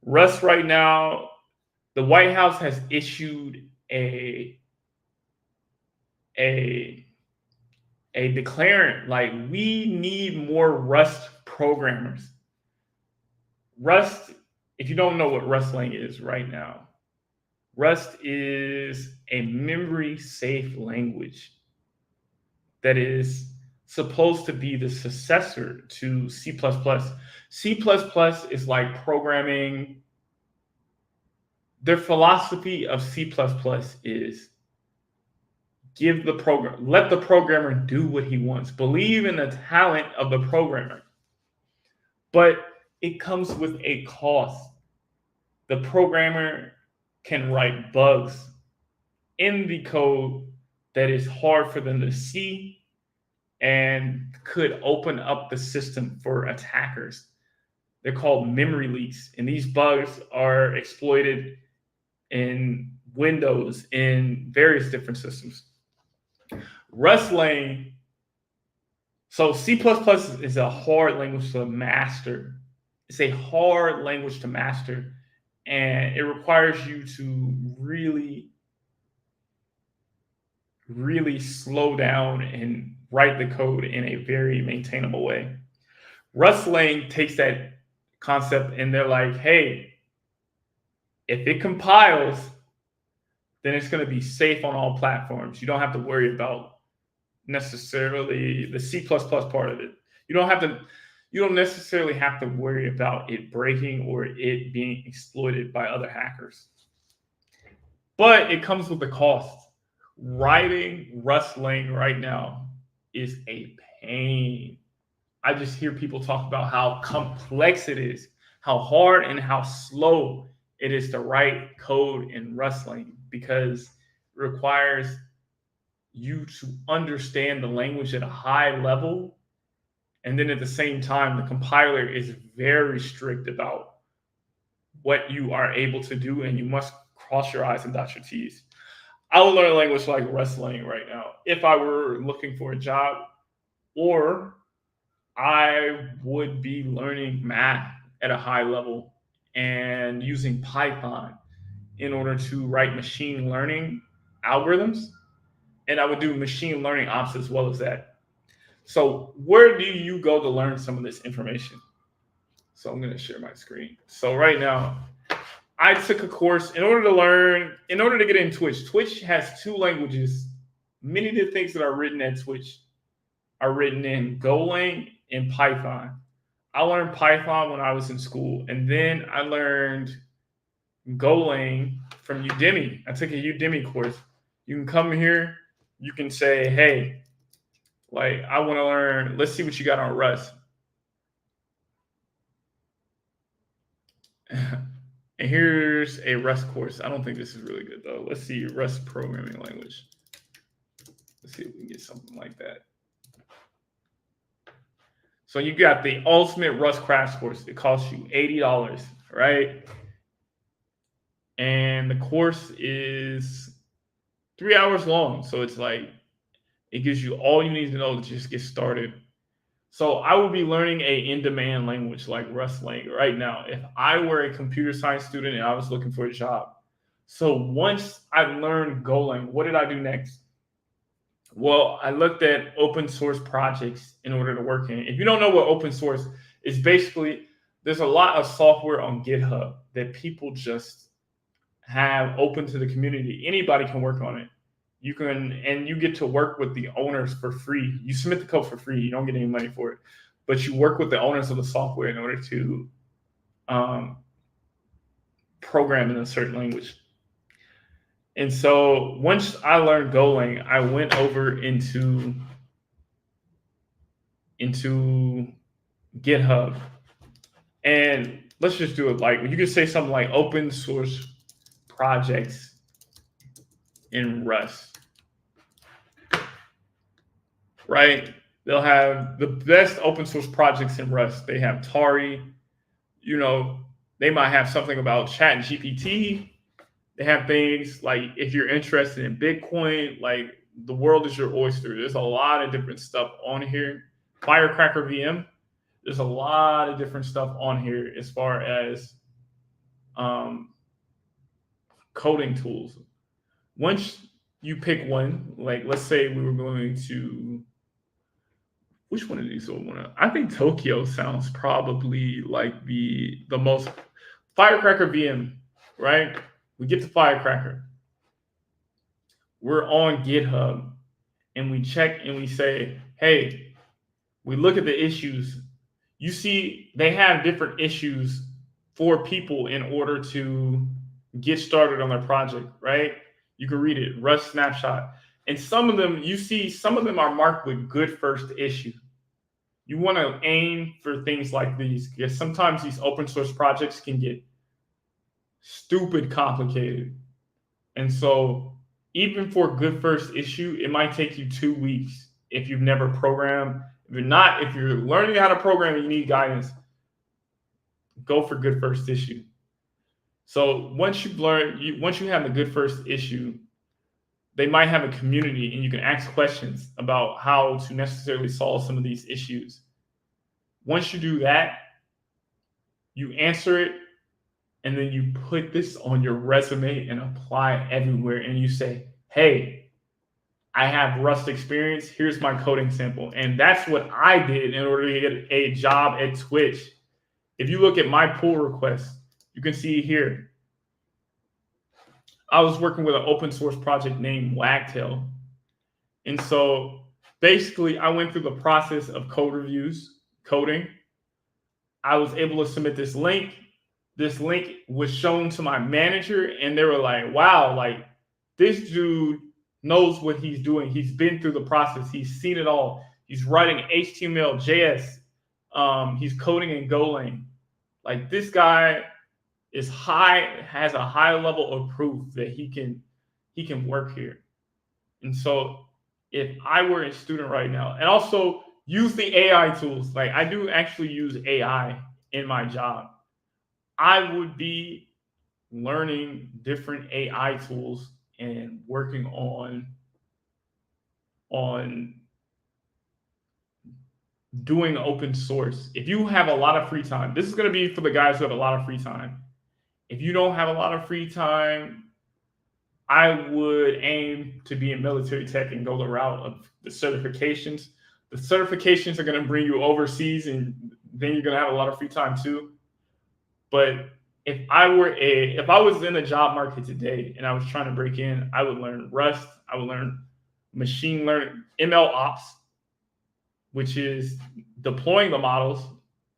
Rust right now, the White House has issued a declarant, like, we need more Rust programmers. Rust, if you don't know what Rustlang is right now, Rust is a memory-safe language that is supposed to be the successor to C++. C++ is like programming. Their philosophy of C++ is let the programmer do what he wants. Believe in the talent of the programmer. But it comes with a cost. The programmer can write bugs in the code that is hard for them to see and could open up the system for attackers. They're called memory leaks. And these bugs are exploited in Windows, in various different systems. Rustlang, so C++ is a hard language to master. It's a hard language to master, and it requires you to really, really slow down and write the code in a very maintainable way. Rustlang takes that concept and they're like, hey, if it compiles, then it's going to be safe on all platforms. You don't have to worry about necessarily the C++ part of it. You don't necessarily have to worry about it breaking or it being exploited by other hackers. But it comes with a cost. Writing Rustlang right now is a pain. I just hear people talk about how complex it is, how hard and how slow it is to write code in Rustlang, because it requires you to understand the language at a high level. And then at the same time, the compiler is very strict about what you are able to do, and you must cross your I's and dot your T's. I would learn a language like Rustlang right now if I were looking for a job, or I would be learning math at a high level and using Python in order to write machine learning algorithms. And I would do machine learning ops as well as that. So where do you go to learn some of this information? So I'm going to share my screen. So right now, I took a course in order to get in Twitch. Twitch has two languages. Many of the things that are written at Twitch are written in Golang and Python. I learned Python when I was in school, and then I learned Golang from Udemy. I took a Udemy course. You can come here, you can say, hey, like, I want to learn, let's see what you got on Rust. And here's a Rust course. I don't think this is really good though. Let's see, Rust programming language. Let's see if we can get something like that. So you got the ultimate Rust crash course. It costs you $80, right? And the course is 3 hours long. So it's like, it gives you all you need to know to just get started. So I would be learning a in-demand language like Rust lang right now if I were a computer science student and I was looking for a job. So once I learned Golang, what did I do next? Well, I looked at open source projects in order to work in. If you don't know what open source is, basically there's a lot of software on GitHub that people just have open to the community. Anybody can work on it. You can, and you get to work with the owners for free. You submit the code for free. You don't get any money for it, but you work with the owners of the software in order to program in a certain language. And so once I learned Golang, I went over into GitHub. And let's just do it like, you could say something like open source projects in Rust, right? They'll have the best open source projects in Rust. They have Tari, they might have something about Chat GPT. They have things like, if you're interested in Bitcoin, like the world is your oyster. There's a lot of different stuff on here. Firecracker VM. There's a lot of different stuff on here as far as coding tools. Once you pick one, like let's say we were going to, which one of these do I want to? I think Tokyo sounds probably like the most. Firecracker VM, right? We get to Firecracker. We're on GitHub and we check and we say, hey, we look at the issues. You see, they have different issues for people in order to get started on their project, right? You can read it, Rust snapshot. And some of them, you see, some of them are marked with good first issue. You want to aim for things like these because sometimes these open source projects can get stupid complicated. And so even for good first issue, it might take you 2 weeks if you've never programmed. If you're learning how to program and you need guidance, go for good first issue. So once you have the good first issue, they might have a community and you can ask questions about how to necessarily solve some of these issues. Once you do that, you answer it, and then you put this on your resume and apply it everywhere. And you say, hey, I have Rust experience. Here's my coding sample. And that's what I did in order to get a job at Twitch. If you look at my pull requests, you can see here, I was working with an open source project named Wagtail. And so basically I went through the process of code reviews, coding. I was able to submit this link. This link was shown to my manager and they were like, wow, like this dude knows what he's doing. He's been through the process. He's seen it all. He's writing HTML, JS. He's coding in Golang. Like this guy has a high level of proof that he can work here. And so if I were a student right now, and also use the AI tools, like I do actually use AI in my job, I would be learning different AI tools and working on doing open source. If you have a lot of free time, this is going to be for the guys who have a lot of free time. If you don't have a lot of free time, I would aim to be in military tech and go the route of the certifications. The certifications are going to bring you overseas, and then you're going to have a lot of free time too. But if I was in the job market today and I was trying to break in, I would learn Rust. I would learn machine learning, ML ops, which is deploying the models.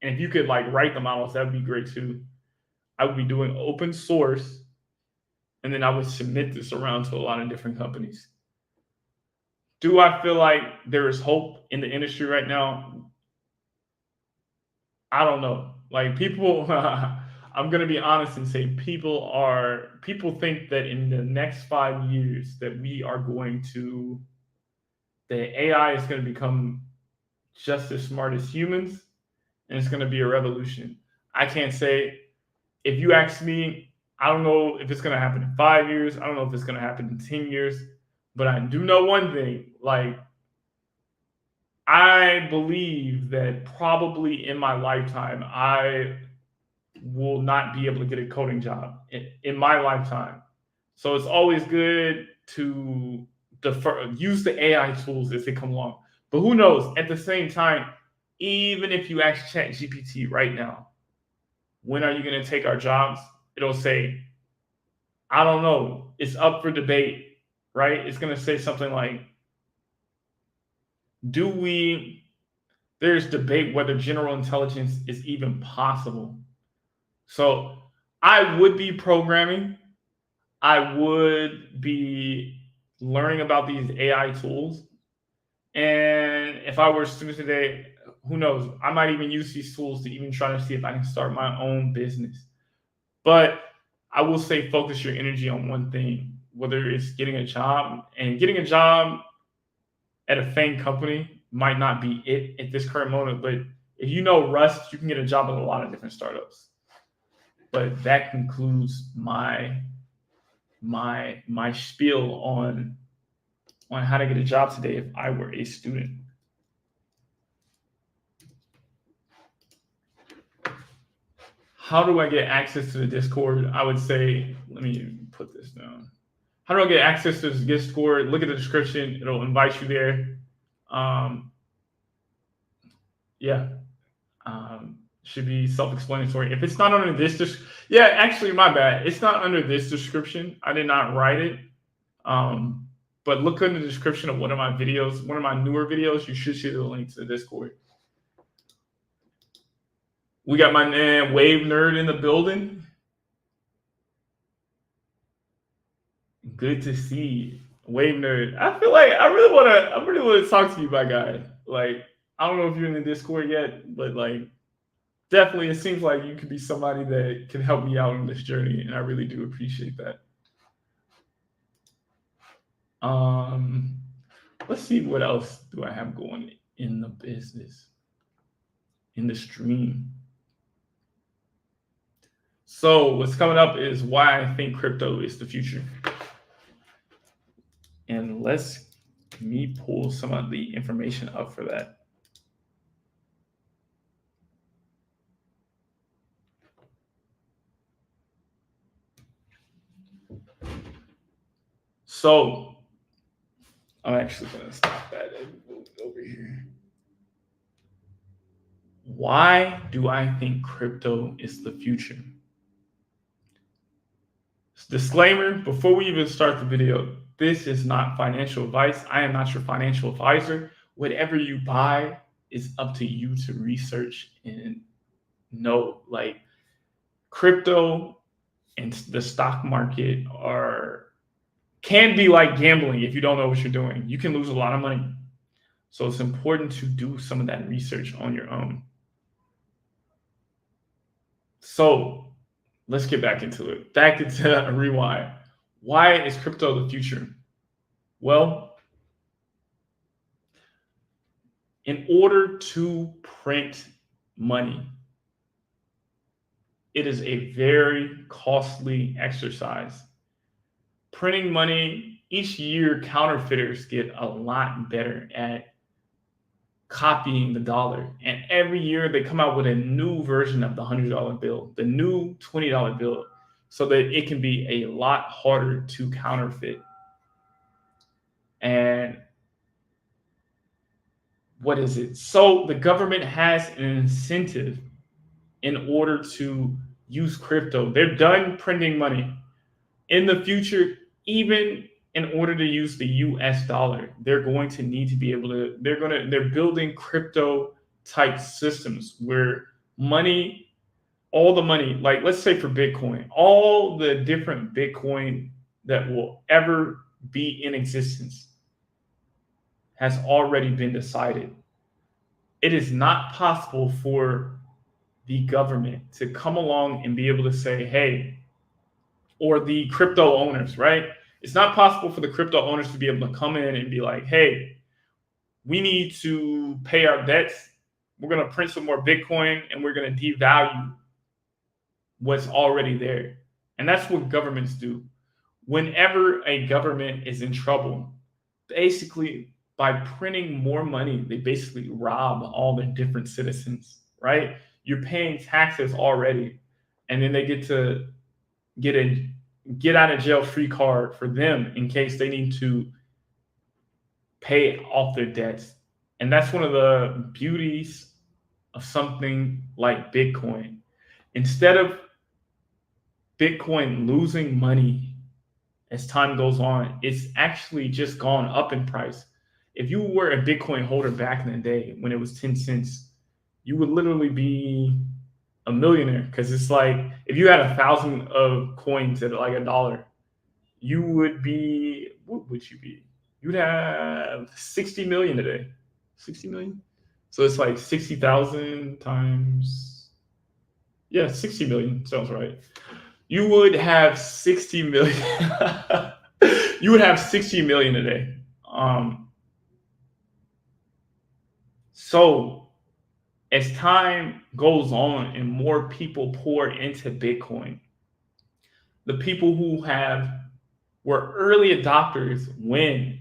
And if you could like write the models, that would be great too. I would be doing open source, and then I would submit this around to a lot of different companies. Do I feel like there is hope in the industry right now? I don't know. Like people, I I'm gonna be honest and say people think that in the next 5 years that the AI is gonna become just as smart as humans, and it's gonna be a revolution. I can't say. If you ask me, I don't know if it's gonna happen in 5 years. I don't know if it's gonna happen in 10 years, but I do know one thing. Like, I believe that probably in my lifetime, I will not be able to get a coding job in my lifetime. So it's always good to use the AI tools as they come along. But who knows? At the same time, even if you ask ChatGPT right now, when are you going to take our jobs? It'll say, I don't know. It's up for debate, right? It's going to say something like, there's debate whether general intelligence is even possible. So I would be programming. I would be learning about these AI tools. And if I were a student today, who knows? I might even use these tools to even try to see if I can start my own business. But I will say focus your energy on one thing, whether it's getting a job. And getting a job at a FANG company might not be it at this current moment. But if you know Rust, you can get a job at a lot of different startups. But that concludes my spiel on how to get a job today if I were a student. How do I get access to the Discord? I would say, let me put this down. How do I get access to the Discord? Look at the description. It'll invite you there. Should be self-explanatory. If it's not under this, actually, my bad. It's not under this description. I did not write it. But look in the description of one of my videos, one of my newer videos. You should see the link to the Discord. We got my man Wave Nerd in the building. Good to see Wave Nerd. I feel like I really want to talk to you, my guy. Like, I don't know if you're in the Discord yet, but like, definitely, it seems like you could be somebody that can help me out on this journey, and I really do appreciate that. Let's see what else do I have going in the business, in the stream. So what's coming up is why I think crypto is the future. And let me pull some of the information up for that. So I'm actually going to stop that and move it over here. Why do I think crypto is the future? Disclaimer, before we even start the video, this is not financial advice. I am not your financial advisor. Whatever you buy is up to you to research and know. Like, crypto and the stock market can be like gambling if you don't know what you're doing. You can lose a lot of money. So it's important to do some of that research on your own. So let's get back into it. Back into a rewind. Why is crypto the future? Well, in order to print money, it is a very costly exercise. Printing money, each year, counterfeiters get a lot better at copying the dollar. And every year they come out with a new version of the $100 bill, the new $20 bill, so that it can be a lot harder to counterfeit. And what is it? So the government has an incentive in order to use crypto. They're done printing money. In the future, even in order to use the US dollar, they're going to need to be able to, they're building crypto type systems where money, all the money, like let's say for Bitcoin, all the different Bitcoin that will ever be in existence has already been decided. It is not possible for the government to come along and be able to say, hey, or the crypto owners, right? It's not possible for the crypto owners to be able to come in and be like, hey, we need to pay our debts. We're going to print some more Bitcoin and we're going to devalue what's already there. And that's what governments do. Whenever a government is in trouble, basically by printing more money, they basically rob all the different citizens, right? You're paying taxes already, and then they get to get a get out of jail free card for them in case they need to pay off their debts. And that's one of the beauties of something like Bitcoin. Instead of Bitcoin losing money as time goes on, it's actually just gone up in price. If you were a Bitcoin holder back in the day when it was 10 cents, you would literally be a millionaire, because it's like if you had 1,000 of coins at like $1, you would be, what would you be? You'd have 60 million today. 60 million? So it's like 60,000 times, 60 million sounds right. You would have 60 million. You would have 60 million today. So as time goes on and more people pour into Bitcoin, the people who were early adopters win.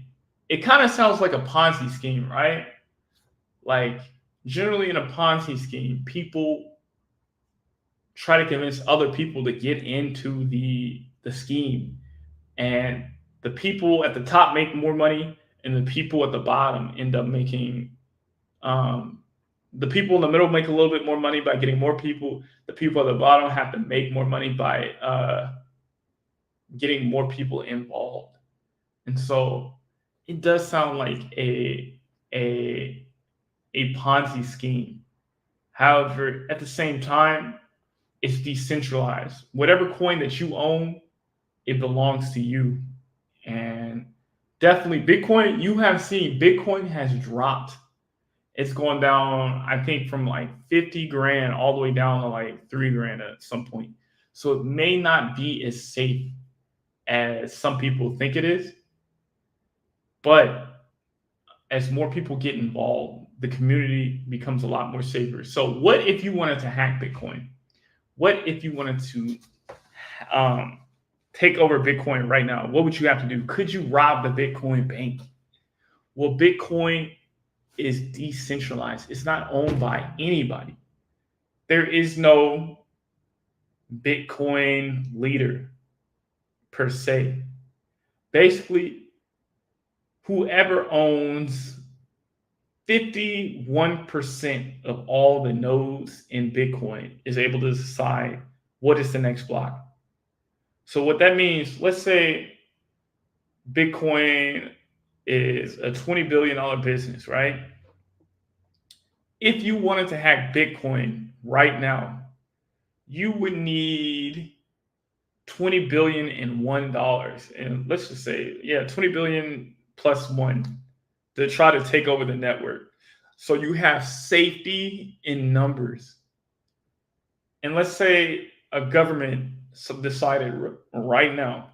It kind of sounds like a Ponzi scheme, right? Like generally in a Ponzi scheme, people try to convince other people to get into the scheme, and the people at the top make more money, and the people at the bottom end up making the people in the middle make a little bit more money by getting more people. The people at the bottom have to make more money by getting more people involved. And so it does sound like a Ponzi scheme. However, at the same time, it's decentralized. Whatever coin that you own, it belongs to you. And definitely Bitcoin, you have seen Bitcoin has dropped. It's going down, I think, from like 50 grand all the way down to like 3 grand at some point. So it may not be as safe as some people think it is. But as more people get involved, the community becomes a lot more safer. So what if you wanted to hack Bitcoin? What if you wanted to take over Bitcoin right now? What would you have to do? Could you rob the Bitcoin bank? Well, Bitcoin is decentralized. It's not owned by anybody. There is no Bitcoin leader per se. Basically, whoever owns 51% of all the nodes in Bitcoin is able to decide what is the next block. So what that means, let's say Bitcoin is a $20 billion business, right? If you wanted to hack Bitcoin right now, you would need $20 billion and $1. And let's just say, 20 billion plus one to try to take over the network. So you have safety in numbers. And let's say a government decided right now,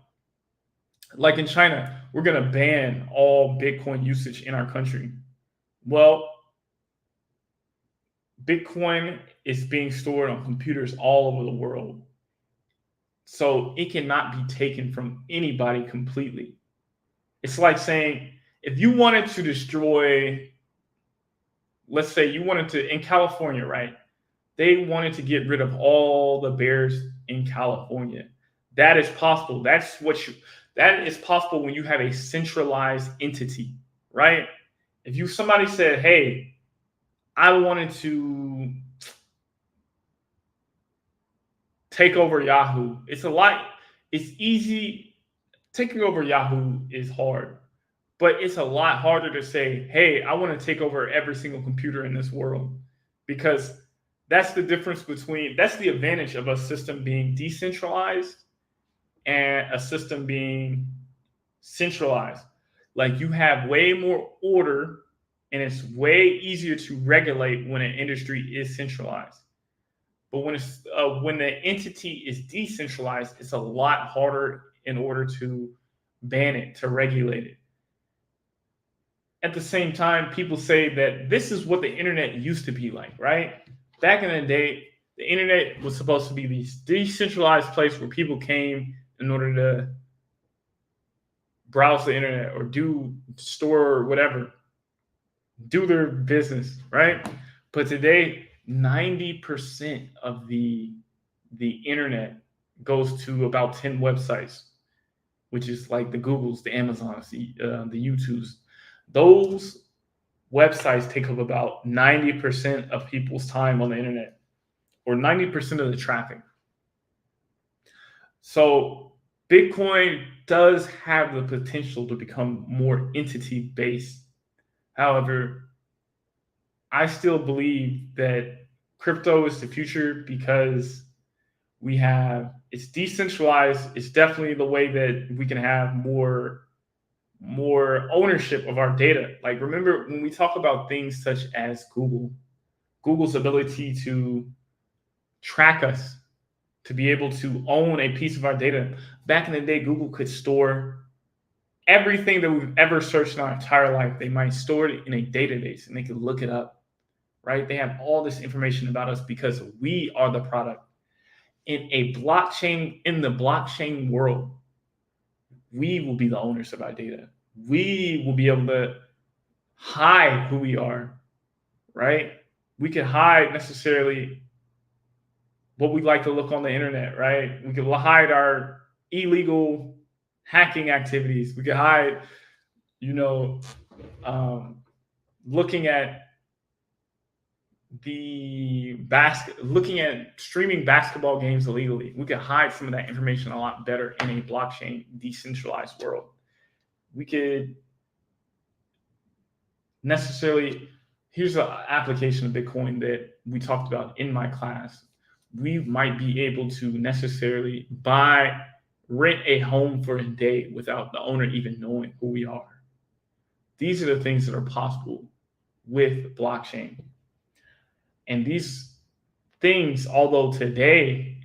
like in China, we're going to ban all Bitcoin usage in our country. Well, Bitcoin is being stored on computers all over the world. So it cannot be taken from anybody completely. It's like saying, if you wanted to destroy, let's say you wanted to, in California, right? They wanted to get rid of all the bears in California. That is possible. That is possible when you have a centralized entity, right? If somebody said, hey, I wanted to take over Yahoo. It's easy. Taking over Yahoo is hard, but it's a lot harder to say, hey, I want to take over every single computer in this world, because that's the advantage of a system being decentralized and a system being centralized. Like you have way more order, and it's way easier to regulate when an industry is centralized. But when the entity is decentralized, it's a lot harder in order to ban it, to regulate it. At the same time, people say that this is what the internet used to be like, right? Back in the day, the internet was supposed to be this decentralized place where people came in order to browse the internet or store whatever, do their business, right? But today, 90% of the internet goes to about 10 websites, which is like the Googles, the Amazons, the YouTubes. Those websites take up about 90% of people's time on the internet, or 90% of the traffic. So Bitcoin does have the potential to become more entity-based. However, I still believe that crypto is the future because it's decentralized. It's definitely the way that we can have more ownership of our data. Like, remember when we talk about things such as Google's ability to track us, to be able to own a piece of our data. Back in the day, Google could store everything that we've ever searched in our entire life. They might store it in a database and they could look it up, right? They have all this information about us because we are the product. In the blockchain world, we will be the owners of our data. We will be able to hide who we are, right? We could hide necessarily what we like to look on the internet, right? We could hide our illegal hacking activities. We could hide, looking at looking at streaming basketball games illegally. We could hide some of that information a lot better in a blockchain decentralized world. We could here's an application of Bitcoin that we talked about in my class. We might be able to necessarily rent a home for a day without the owner even knowing who we are. These are the things that are possible with blockchain. And these things, although today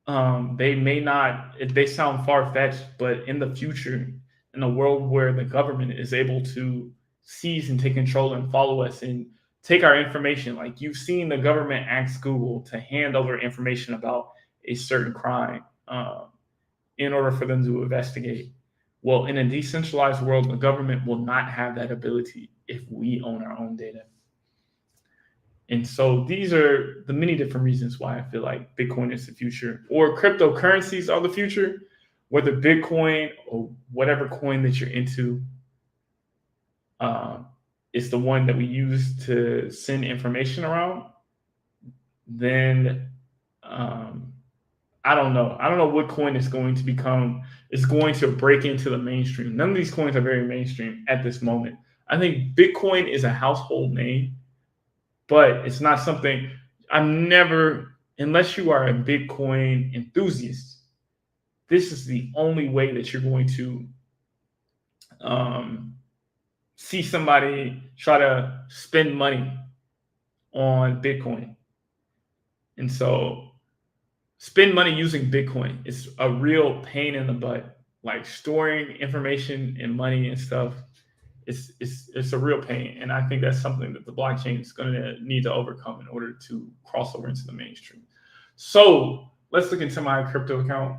they sound far-fetched, but in the future, in a world where the government is able to seize and take control and follow us and take our information, like you've seen the government ask Google to hand over information about a certain crime in order for them to investigate. Well, in a decentralized world, the government will not have that ability if we own our own data. And so these are the many different reasons why I feel like Bitcoin is the future, or cryptocurrencies are the future, whether Bitcoin or whatever coin that you're into is the one that we use to send information around. Then I don't know. I don't know what coin is going to break into the mainstream. None of these coins are very mainstream at this moment. I think Bitcoin is a household name, but it's not something unless you are a Bitcoin enthusiast, this is the only way that you're going to see somebody try to spend money on Bitcoin. And so spend money using Bitcoin is a real pain in the butt. Like storing information and money and stuff, it's a real pain. And I think that's something that the blockchain is going to need to overcome in order to cross over into the mainstream. So let's look into my crypto account.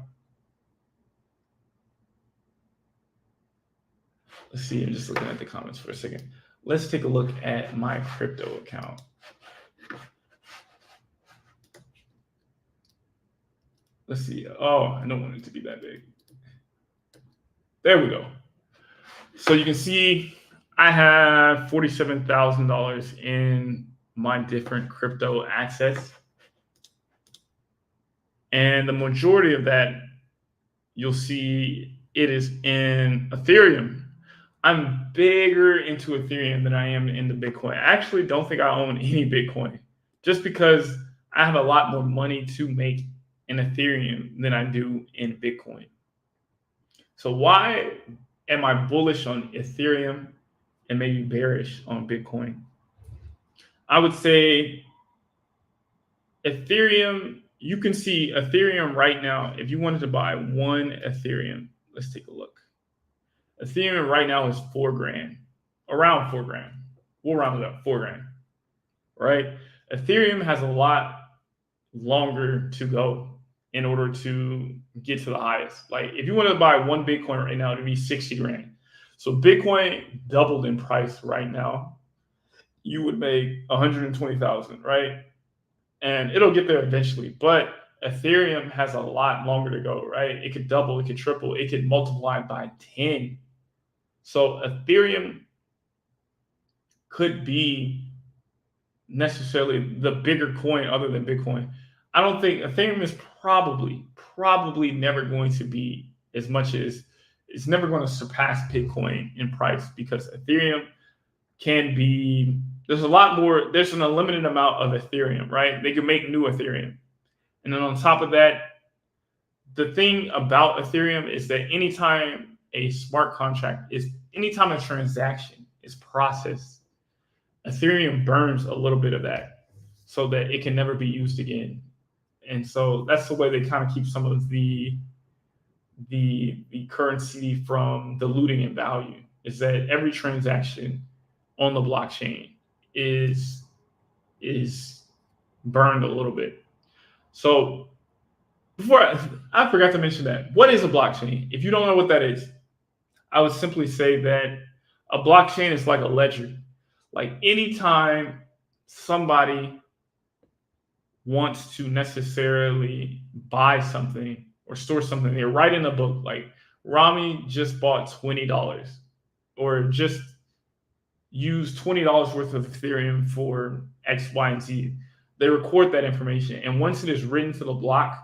Let's see, I'm just looking at the comments for a second. Let's take a look at my crypto account. Let's see. Oh, I don't want it to be that big. There we go. So you can see I have $47,000 in my different crypto assets. And the majority of that, you'll see it is in Ethereum. I'm bigger into Ethereum than I am into Bitcoin. I actually don't think I own any Bitcoin, just because I have a lot more money to make in Ethereum than I do in Bitcoin. So why am I bullish on Ethereum and maybe bearish on Bitcoin? I would say Ethereum, you can see Ethereum right now. If you wanted to buy one Ethereum, let's take a look. Ethereum right now is $4,000, around $4,000. We'll round it up, $4,000, right? Ethereum has a lot longer to go in order to get to the highest. Like if you want to buy one Bitcoin right now, it'd be 60 grand. So Bitcoin doubled in price right now. You would make 120,000, right? And it'll get there eventually. But Ethereum has a lot longer to go, right? It could double, it could triple, it could multiply by 10. So Ethereum could be necessarily the bigger coin other than Bitcoin. I don't think Ethereum is probably never going to be as much as it's never going to surpass Bitcoin in price, because Ethereum can be, there's a lot more, there's an unlimited amount of Ethereum, right? They can make new Ethereum. And then on top of that, the thing about Ethereum is that anytime a smart contract is, anytime a transaction is processed, Ethereum burns a little bit of that so that it can never be used again. And so that's the way they kind of keep some of the currency from diluting in value, is that every transaction on the blockchain is burned a little bit. So before I forgot to mention that. What is a blockchain? If you don't know what that is, I would simply say that a blockchain is like a ledger. Like anytime somebody wants to necessarily buy something or store something, they write in a book like Rami just bought $20 or just used $20 worth of Ethereum for X, Y, and Z. They record that information. And once it is written to the block,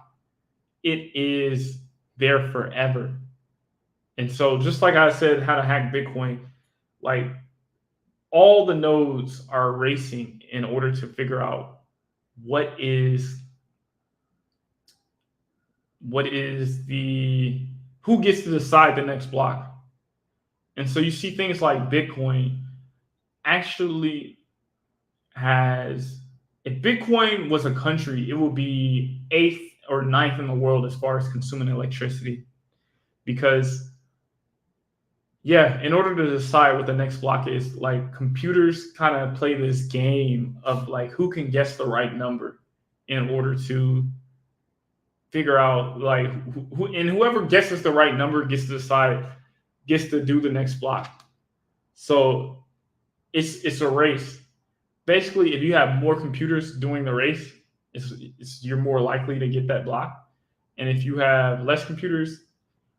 it is there forever. And so just like I said, how to hack Bitcoin, like all the nodes are racing in order to figure out what is the, who gets to decide the next block. And so you see things like Bitcoin actually has, if Bitcoin was a country, it would be 8th or 9th in the world as far as consuming electricity. Because yeah, in order to decide what the next block is, like computers kind of play this game of like who can guess the right number in order to figure out like who, and whoever guesses the right number gets to decide, gets to do the next block. So it's a race. Basically, if you have more computers doing the race, you're more likely to get that block. And if you have less computers,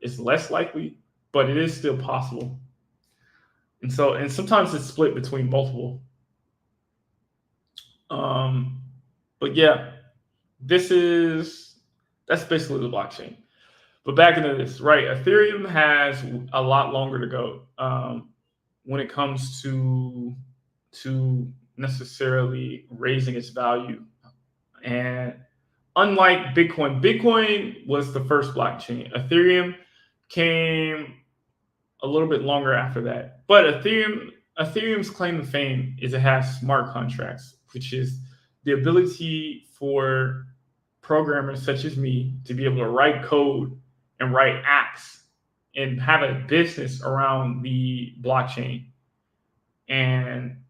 it's less likely, but it is still possible. And so, and sometimes it's split between multiple. But yeah, that's basically the blockchain. But back into this, right? Ethereum has a lot longer to go when it comes to necessarily raising its value. And unlike Bitcoin, Bitcoin was the first blockchain. Ethereum came a little bit longer after that. But Ethereum's claim to fame is it has smart contracts, which is the ability for programmers such as me to be able to write code and write apps and have a business around the blockchain. And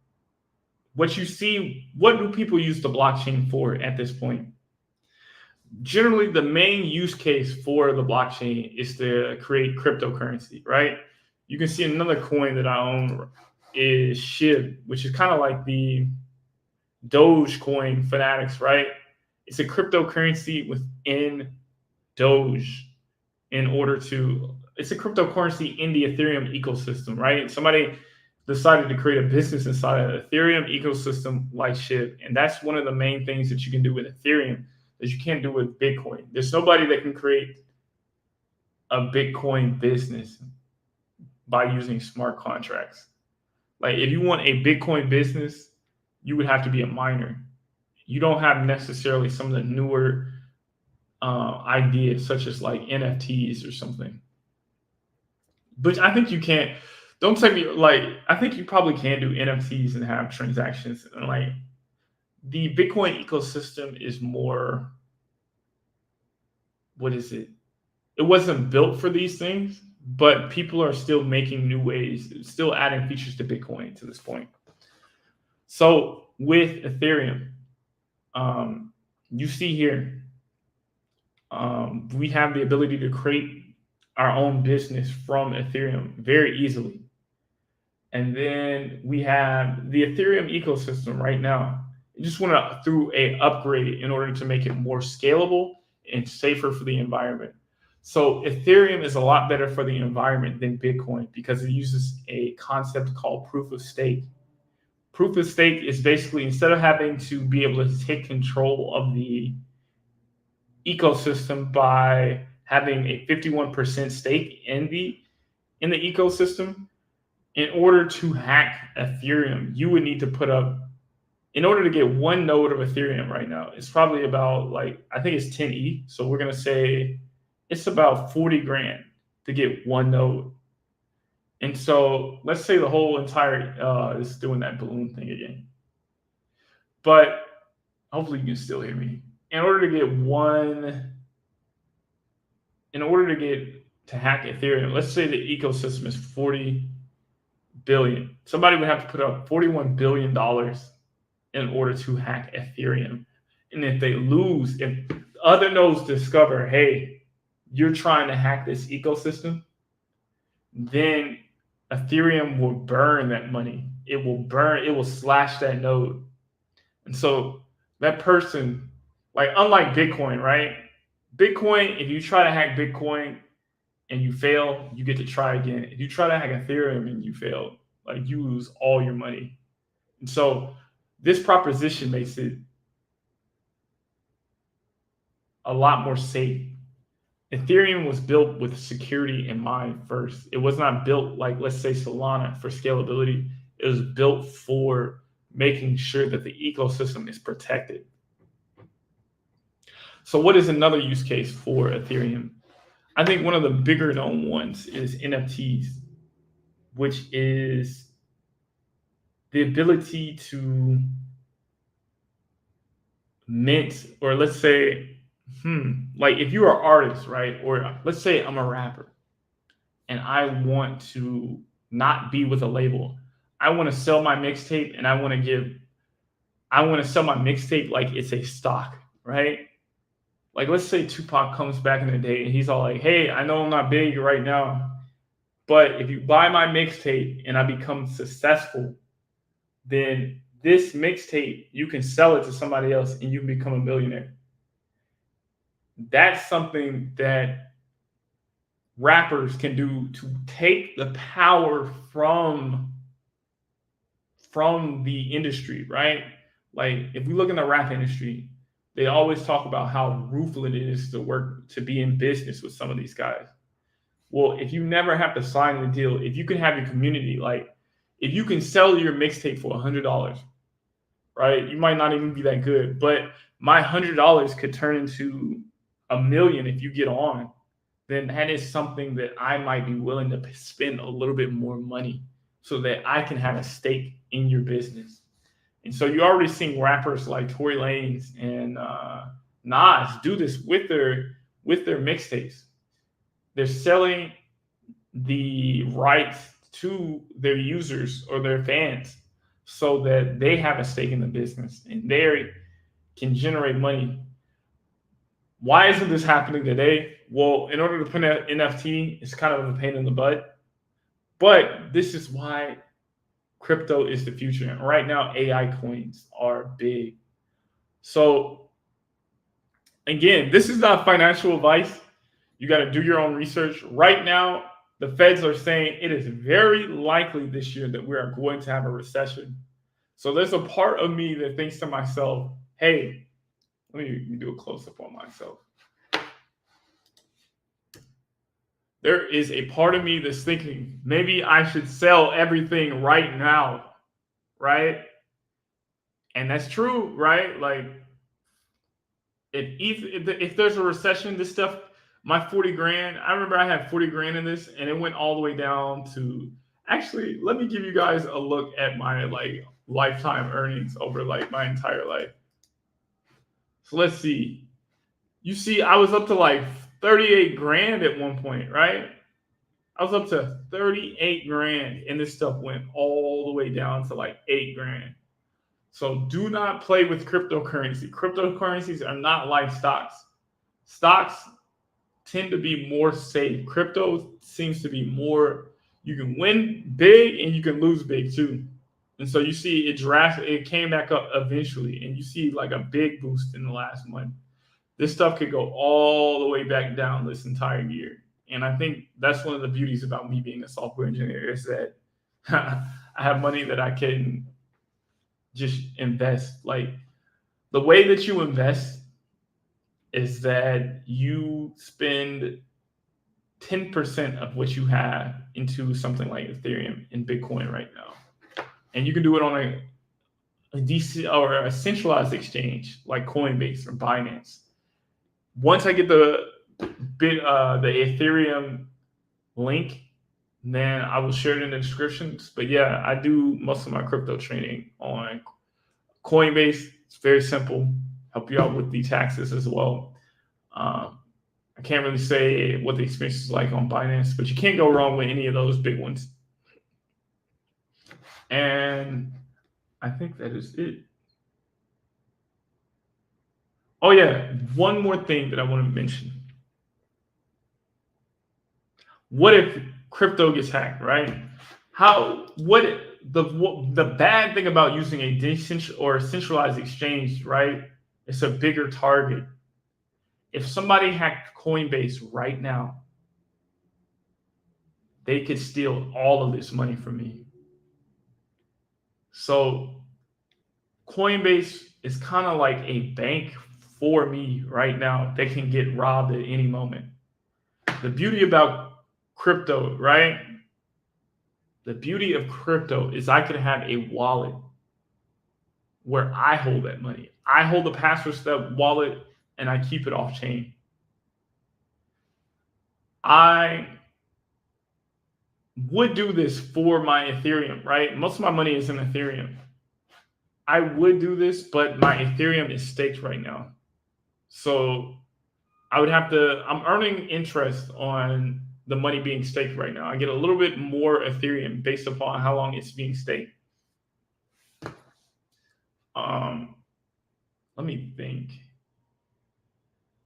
what you see, what do people use the blockchain for at this point? Generally, the main use case for the blockchain is to create cryptocurrency, right? You can see another coin that I own is SHIB, which is kind of like the Dogecoin fanatics, right? It's a cryptocurrency within Doge it's a cryptocurrency in the Ethereum ecosystem, right? Somebody decided to create a business inside of the Ethereum ecosystem like SHIB. And that's one of the main things that you can do with Ethereum that you can't do with Bitcoin. There's nobody that can create a Bitcoin business by using smart contracts. Like if you want a Bitcoin business, you would have to be a miner. You don't have necessarily some of the newer ideas such as like NFTs or something. But I think you can't, don't take me, like, I think you probably can do NFTs and have transactions and like the Bitcoin ecosystem is more, what is it? It wasn't built for these things, but people are still making new ways, still adding features to Bitcoin to this point. So with Ethereum, you see here, we have the ability to create our own business from Ethereum very easily. And then we have the Ethereum ecosystem right now. You just want to through a upgrade in order to make it more scalable and safer for the environment. So Ethereum is a lot better for the environment than Bitcoin because it uses a concept called proof of stake. Proof of stake is basically, instead of having to be able to take control of the ecosystem by having a 51% stake in the ecosystem, in order to hack Ethereum, you would need to put up, in order to get one node of Ethereum right now, it's probably about like, I think it's 10 ETH. So we're going to say it's about 40 grand to get one node. And so let's say the whole entire, is doing that balloon thing again. But hopefully you can still hear me. In order to hack Ethereum, let's say the ecosystem is 40 billion. Somebody would have to put up $41 billion in order to hack Ethereum. And if they lose, if other nodes discover, hey, you're trying to hack this ecosystem, then Ethereum will burn that money. It will slash that node. And so that person, like unlike Bitcoin, right? Bitcoin, if you try to hack Bitcoin and you fail, you get to try again. If you try to hack Ethereum and you fail, like you lose all your money. And so this proposition makes it a lot more safe. Ethereum was built with security in mind first. It was not built like, let's say, Solana for scalability. It was built for making sure that the ecosystem is protected. So what is another use case for Ethereum? I think one of the bigger known ones is NFTs, which is the ability to mint, or let's say, like if you're an artist, right? Or let's say I'm a rapper and I want to not be with a label. I want to sell my mixtape and I want to sell my mixtape like it's a stock, right? Like let's say Tupac comes back in the day and he's all like, hey, I know I'm not big right now, but if you buy my mixtape and I become successful, then this mixtape, you can sell it to somebody else and you can become a millionaire. That's something that rappers can do to take the power from the industry, right? Like if we look in the rap industry, they always talk about how ruthless it is to be in business with some of these guys. Well, if you never have to sign the deal, if you can have your community, like if you can sell your mixtape for $100, right? You might not even be that good, but my $100 could turn into $1 million if you get on. Then that is something that I might be willing to spend a little bit more money so that I can have a stake in your business. And so you're already seeing rappers like Tory Lanez and Nas do this with their mixtapes. They're selling the rights to their users or their fans so that they have a stake in the business and they can generate money. Why isn't this happening today? Well, in order to put an NFT, it's kind of a pain in the butt. But this is why crypto is the future. And right now, AI coins are big. So, again, this is not financial advice. You got to do your own research. Right now, the Feds are saying it is very likely this year that we are going to have a recession. So there's a part of me that thinks to myself, hey, let me do a close-up on myself. There is a part of me that's thinking maybe I should sell everything right now, right? And that's true, right? Like if there's a recession, this stuff, my 40 grand, I remember I had 40 grand in this and it went all the way down to, actually, let me give you guys a look at my lifetime earnings over like my entire life. So let's see. You see, I was up to like 38 grand at one point, right? I was up to 38 grand, and this stuff went all the way down to like 8 grand. So do not play with cryptocurrency. Cryptocurrencies are not like stocks. Stocks tend to be more safe. Crypto seems to be more, you can win big and you can lose big too. And so you see it came back up eventually, and you see like a big boost in the last month. This stuff could go all the way back down this entire year. And I think that's one of the beauties about me being a software engineer is that I have money that I can just invest. Like the way that you invest is that you spend 10% of what you have into something like Ethereum and Bitcoin right now. And you can do it on a DC or a centralized exchange like Coinbase or Binance. Once I get the Ethereum link, then I will share it in the descriptions. But yeah, I do most of my crypto trading on Coinbase. It's very simple. Help you out with the taxes as well. I can't really say what the experience is like on Binance, but you can't go wrong with any of those big ones. And I think that is it. Oh yeah, one more thing that I want to mention. What if crypto gets hacked, right? The bad thing about using a decentralized or centralized exchange, right? It's a bigger target. If somebody hacked Coinbase right now, they could steal all of this money from me. So Coinbase is kind of like a bank for me right now. They can get robbed at any moment. The beauty about crypto, right? The beauty of crypto is I could have a wallet where I hold that money. I hold the passwords to that wallet and I keep it off chain. I would do this for my Ethereum, right? Most of my money is in Ethereum. I would do this, but my Ethereum is staked right now. So I would have to, I'm earning interest on the money being staked right now. I get a little bit more Ethereum based upon how long it's being staked. Let me think.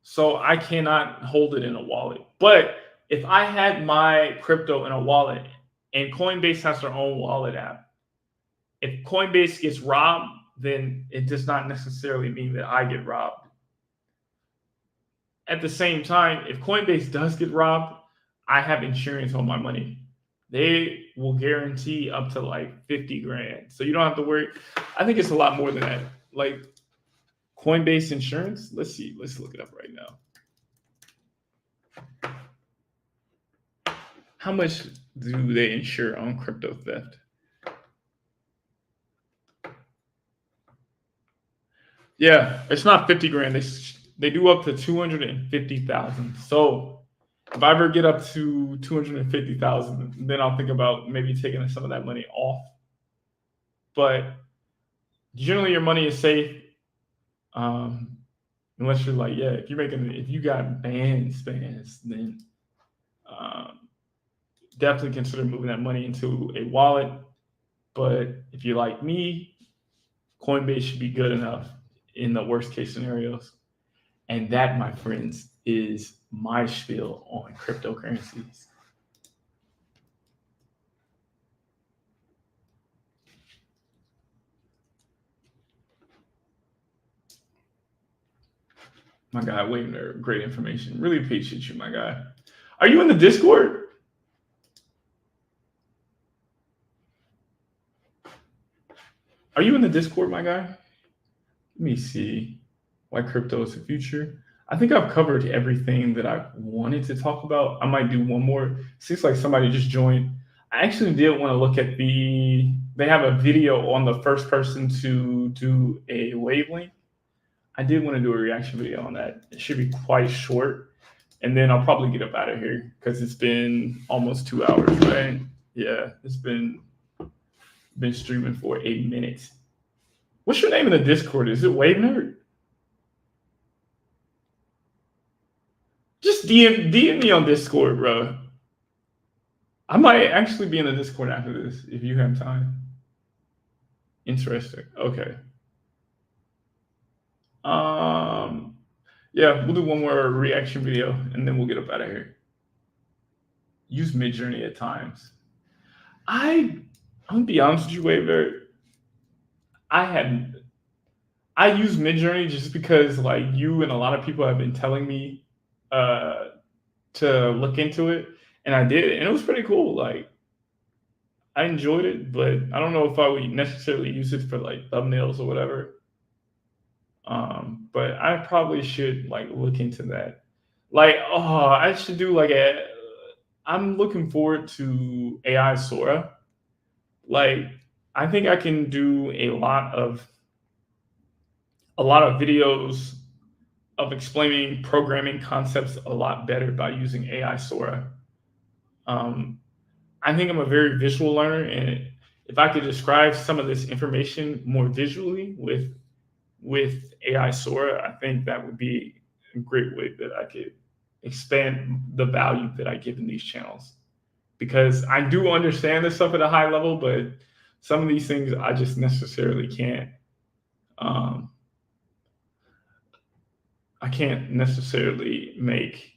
So I cannot hold it in a wallet. But if I had my crypto in a wallet, and Coinbase has their own wallet app, if Coinbase gets robbed, then it does not necessarily mean that I get robbed. At the same time, if Coinbase does get robbed, I have insurance on my money. They will guarantee up to like 50 grand. So you don't have to worry. I think it's a lot more than that. Like Coinbase insurance. Let's see. Let's look it up right now. How much do they insure on crypto theft? Yeah, it's not 50 grand. They do up to 250,000. So if I ever get up to 250,000, then I'll think about maybe taking some of that money off. But generally, your money is safe, unless you're like, yeah, if you got bands, then definitely consider moving that money into a wallet. But if you're like me, Coinbase should be good enough in the worst case scenarios. And that, my friends, is my spiel on cryptocurrencies. My guy, William, there, great information. Really appreciate you, my guy. Are you in the Discord? Are you in the Discord, my guy? Let me see. Why crypto is the future. I think I've covered everything that I wanted to talk about. I might do one more. Seems like somebody just joined. I actually did want to look at they have a video on the first person to do a wavelength. I did want to do a reaction video on that. It should be quite short. And then I'll probably get up out of here because it's been almost 2 hours, right? Yeah, it's been Been streaming for a minute. What's your name in the Discord? Is it Wave Nerd? Just DM me on Discord, bro. I might actually be in the Discord after this if you have time. Interesting. Okay. Yeah, we'll do one more reaction video and then we'll get up out of here. Use Midjourney at times. I'm gonna be honest with you, Waver. I use Midjourney just because like you and a lot of people have been telling me to look into it, and I did, and it was pretty cool. Like I enjoyed it, but I don't know if I would necessarily use it for like thumbnails or whatever. But I probably should like look into that. Like, I should do like I'm looking forward to AI Sora. Like, I think I can do a lot of videos of explaining programming concepts a lot better by using AI Sora. I think I'm a very visual learner, and if I could describe some of this information more visually with AI Sora, I think that would be a great way that I could expand the value that I give in these channels. Because I do understand this stuff at a high level, but some of these things I just necessarily can't. I can't necessarily make.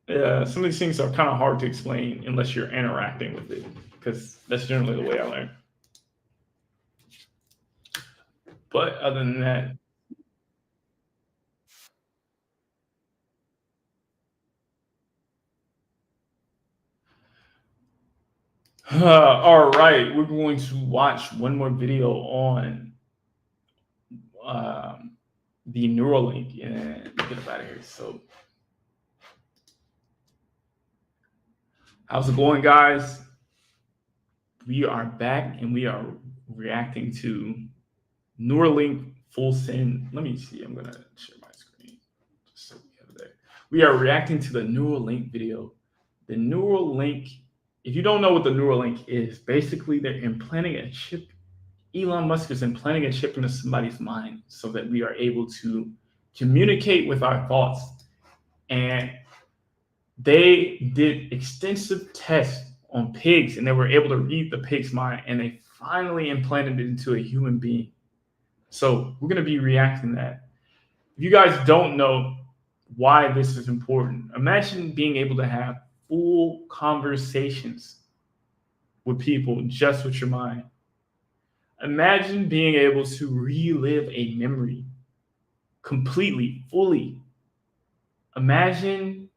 Some of these things are kind of hard to explain unless you're interacting with it, because that's generally the way I learn. But other than that, all right, we're going to watch one more video on the Neuralink and get up out of here. So, how's it going, guys? We are back and we are reacting to Neuralink full send. Let me see. I'm gonna share my screen just so we have it there. We are reacting to the Neuralink video. The Neuralink. If you don't know what the Neuralink is, basically they're implanting a chip. Elon Musk is implanting a chip into somebody's mind so that we are able to communicate with our thoughts. And they did extensive tests on pigs, and they were able to read the pig's mind, and they finally implanted it into a human being. So we're going to be reacting to that. If you guys don't know why this is important, imagine being able to have full conversations with people just with your mind. Imagine being able to relive a memory completely, fully. Imagine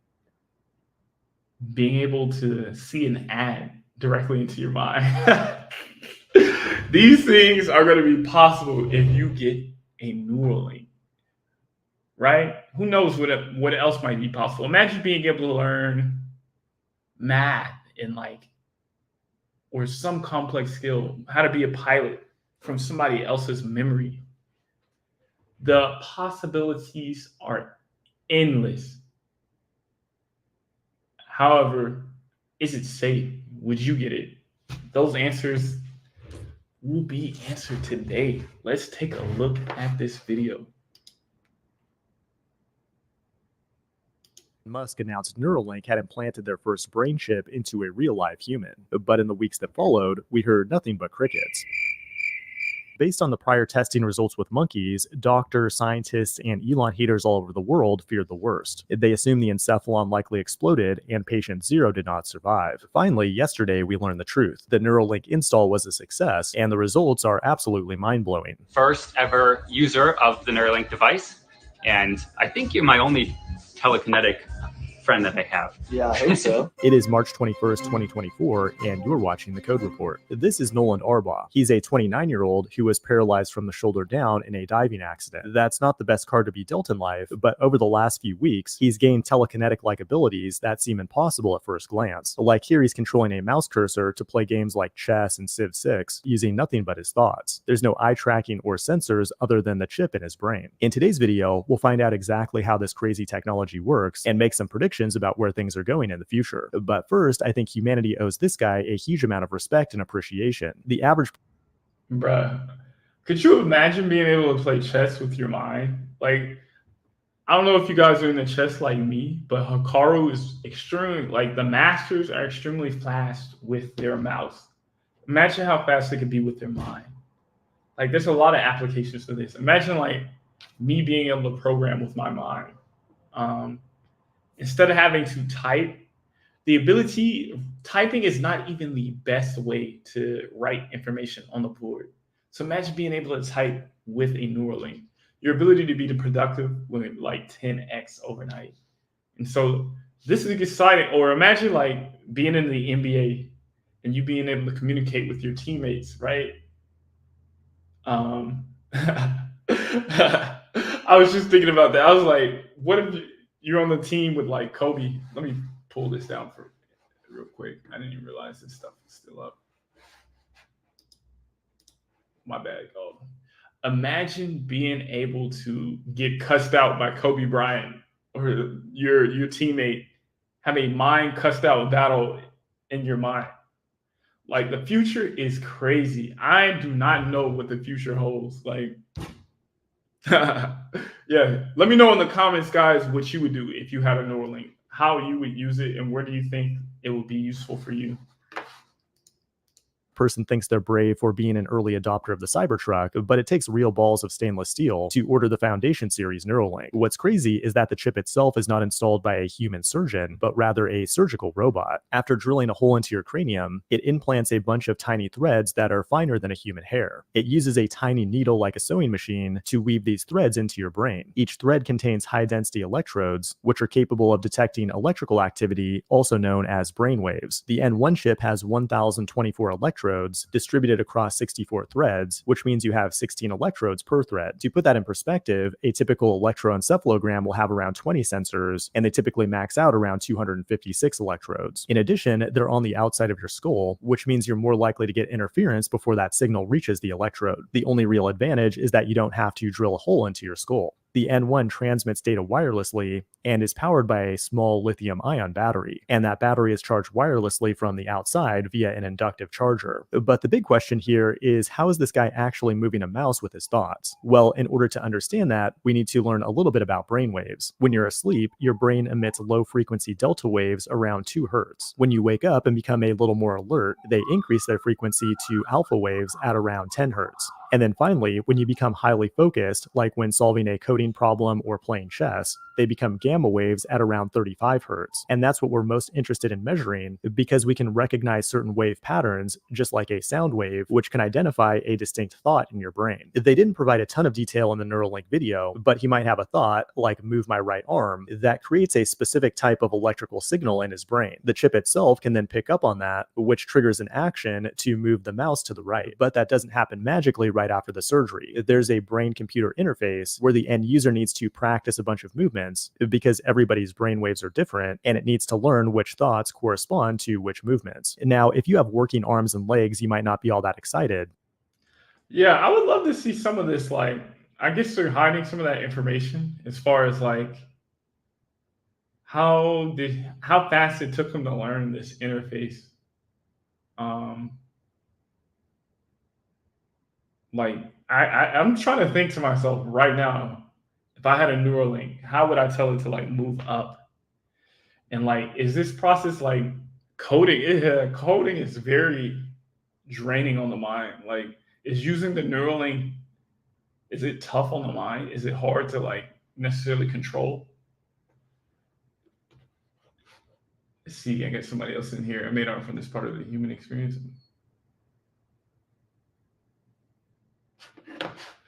being able to see an ad directly into your mind. These things are going to be possible if you get a Neuralink, right? Who knows what else might be possible? Imagine being able to learn math and or some complex skill, how to be a pilot from somebody else's memory. The possibilities are endless. However, is it safe? Would you get it? Those answers will be answered today. Let's take a look at this video. Musk announced Neuralink had implanted their first brain chip into a real-life human. But in the weeks that followed, we heard nothing but crickets. Based on the prior testing results with monkeys, doctors, scientists, and Elon haters all over the world feared the worst. They assumed the encephalon likely exploded, and patient 0 did not survive. Finally, yesterday, we learned the truth. The Neuralink install was a success, and the results are absolutely mind-blowing. First ever user of the Neuralink device, and I think you're my only telekinetic friend that I have. Yeah, I think so. It is March 21st, 2024, and you're watching The Code Report. This is Nolan Arbaugh. He's a 29-year-old who was paralyzed from the shoulder down in a diving accident. That's not the best card to be dealt in life, but over the last few weeks, he's gained telekinetic-like abilities that seem impossible at first glance. Like here, he's controlling a mouse cursor to play games like chess and Civ 6, using nothing but his thoughts. There's no eye tracking or sensors other than the chip in his brain. In today's video, we'll find out exactly how this crazy technology works and make some predictions predictions about where things are going in the future. But first, I think humanity owes this guy a huge amount of respect and appreciation. The average Bruh, could you imagine being able to play chess with your mind? Like, I don't know if you guys are into chess like me, but Hikaru is extremely, like, the masters are extremely fast with their mouse. Imagine how fast they could be with their mind. Like, there's a lot of applications for this. Imagine, like, me being able to program with my mind. Instead of having to type, typing is not even the best way to write information on the board. So imagine being able to type with a Neuralink. Your ability to be productive with like 10x overnight. And so this is exciting. Or imagine like being in the NBA and you being able to communicate with your teammates, right? I was just thinking about that. I was like, what if you're on the team with like Kobe? Let me pull this down for real quick. I didn't even realize this stuff is still up. My bad. Oh. Imagine being able to get cussed out by Kobe Bryant or your teammate, have a mind cussed out battle in your mind. Like, the future is crazy. I do not know what the future holds. Like, yeah, let me know in the comments, guys, what you would do if you had a Neuralink, how you would use it, and where do you think it would be useful for you? Person thinks they're brave for being an early adopter of the Cybertruck, but it takes real balls of stainless steel to order the Foundation series Neuralink. What's crazy is that the chip itself is not installed by a human surgeon, but rather a surgical robot. After drilling a hole into your cranium, it implants a bunch of tiny threads that are finer than a human hair. It uses a tiny needle like a sewing machine to weave these threads into your brain. Each thread contains high-density electrodes, which are capable of detecting electrical activity, also known as brainwaves. The N1 chip has 1,024 electrodes distributed across 64 threads, which means you have 16 electrodes per thread. To put that in perspective, a typical electroencephalogram will have around 20 sensors, and they typically max out around 256 electrodes. In addition, they're on the outside of your skull, which means you're more likely to get interference before that signal reaches the electrode. The only real advantage is that you don't have to drill a hole into your skull. The N1 transmits data wirelessly and is powered by a small lithium-ion battery, and that battery is charged wirelessly from the outside via an inductive charger. But the big question here is, how is this guy actually moving a mouse with his thoughts? Well, in order to understand that, we need to learn a little bit about brainwaves. When you're asleep, your brain emits low-frequency delta waves around 2 Hz. When you wake up and become a little more alert, they increase their frequency to alpha waves at around 10 Hz. And then finally, when you become highly focused, like when solving a coding problem or playing chess, they become gamma waves at around 35 Hz. And that's what we're most interested in measuring, because we can recognize certain wave patterns, just like a sound wave, which can identify a distinct thought in your brain. They didn't provide a ton of detail in the Neuralink video, but he might have a thought, like move my right arm, that creates a specific type of electrical signal in his brain. The chip itself can then pick up on that, which triggers an action to move the mouse to the right. But that doesn't happen magically right after the surgery. There's a brain-computer interface where the end user needs to practice a bunch of movements, because everybody's brain waves are different, and it needs to learn which thoughts correspond to which movements. Now, if you have working arms and legs, you might not be all that excited. Yeah, I would love to see some of this. Like, I guess they're hiding some of that information as far as like how fast it took them to learn this interface. Like, I'm trying to think to myself right now, if I had a Neuralink, how would I tell it to like move up? And like, is this process like coding? Coding is very draining on the mind. Like, is using the Neuralink, is it tough on the mind? Is it hard to like necessarily control? Let's see, I got somebody else in here. I made art from this part of the human experience.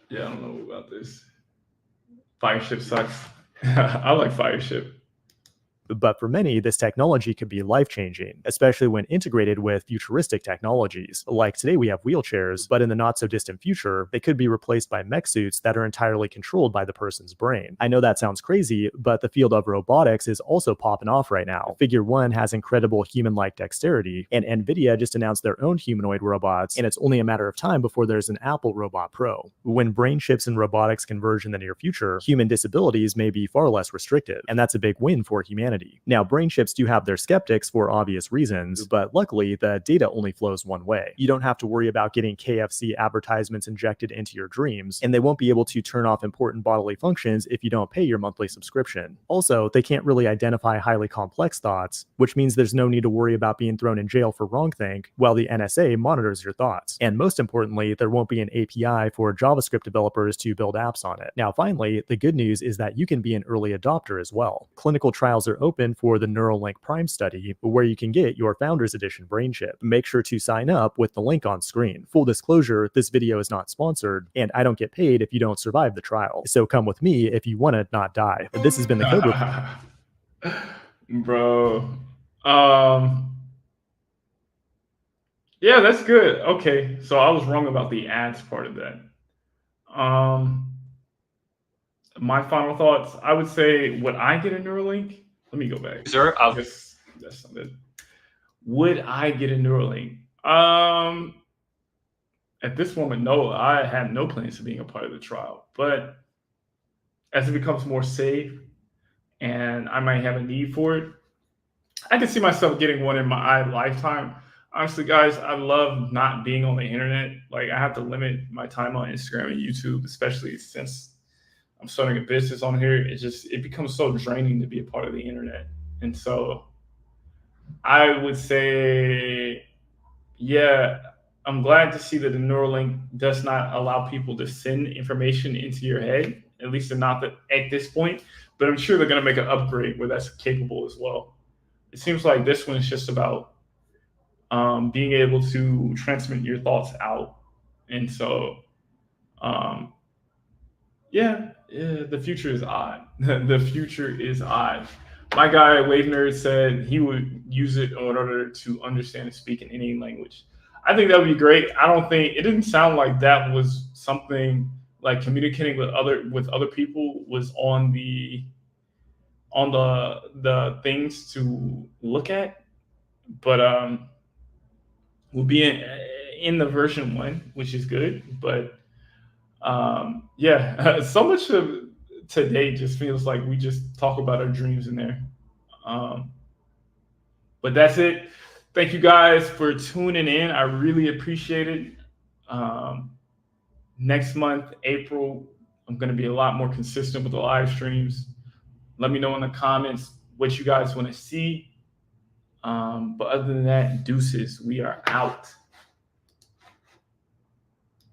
Yeah, I don't know about this. Fireship sucks. I like Fireship. But for many, this technology could be life-changing, especially when integrated with futuristic technologies. Like today we have wheelchairs, but in the not-so-distant future, they could be replaced by mech suits that are entirely controlled by the person's brain. I know that sounds crazy, but the field of robotics is also popping off right now. Figure 1 has incredible human-like dexterity, and NVIDIA just announced their own humanoid robots, and it's only a matter of time before there's an Apple Robot Pro. When brain chips and robotics converge in the near future, human disabilities may be far less restricted, and that's a big win for humanity. humanity. Now, brain chips do have their skeptics for obvious reasons, but luckily the data only flows one way. You don't have to worry about getting KFC advertisements injected into your dreams, and they won't be able to turn off important bodily functions if you don't pay your monthly subscription. Also, they can't really identify highly complex thoughts, which means there's no need to worry about being thrown in jail for wrongthink while the NSA monitors your thoughts. And most importantly, there won't be an API for JavaScript developers to build apps on it. Now, finally, the good news is that you can be an early adopter as well. Clinical trials are open for the Neuralink Prime study, where you can get your Founders Edition brain chip. Make sure to sign up with the link on screen. Full disclosure, this video is not sponsored, and I don't get paid if you don't survive the trial. So come with me if you want to not die. This has been the Code Report. Bro. Yeah, that's good. Okay, so I was wrong about the ads part of that. My final thoughts, I would say, would I get a Neuralink? Let me go back. User of That's not it. Would I get a Neuralink? At this moment, no. I have no plans of being a part of the trial. But as it becomes more safe and I might have a need for it, I can see myself getting one in my lifetime. Honestly, guys, I love not being on the internet. Like, I have to limit my time on Instagram and YouTube, especially since I'm starting a business on here. It becomes so draining to be a part of the internet. And so I would say, yeah, I'm glad to see that the Neuralink does not allow people to send information into your head, at least not at this point. But I'm sure they're going to make an upgrade where that's capable as well. It seems like this one is just about being able to transmit your thoughts out. And so, yeah, the future is odd. The future is odd. My guy, Wave Nerd, said he would use it in order to understand and speak in any language. I think that would be great. It didn't sound like that was something like communicating with other people was on the things to look at. But we'll be in the version 1, which is good. But yeah, so much of today just feels like we just talk about our dreams in there. But that's it. Thank you guys for tuning in. I really appreciate it. Next month, April, I'm going to be a lot more consistent with the live streams. Let me know in the comments what you guys want to see. But other than that, deuces, we are out.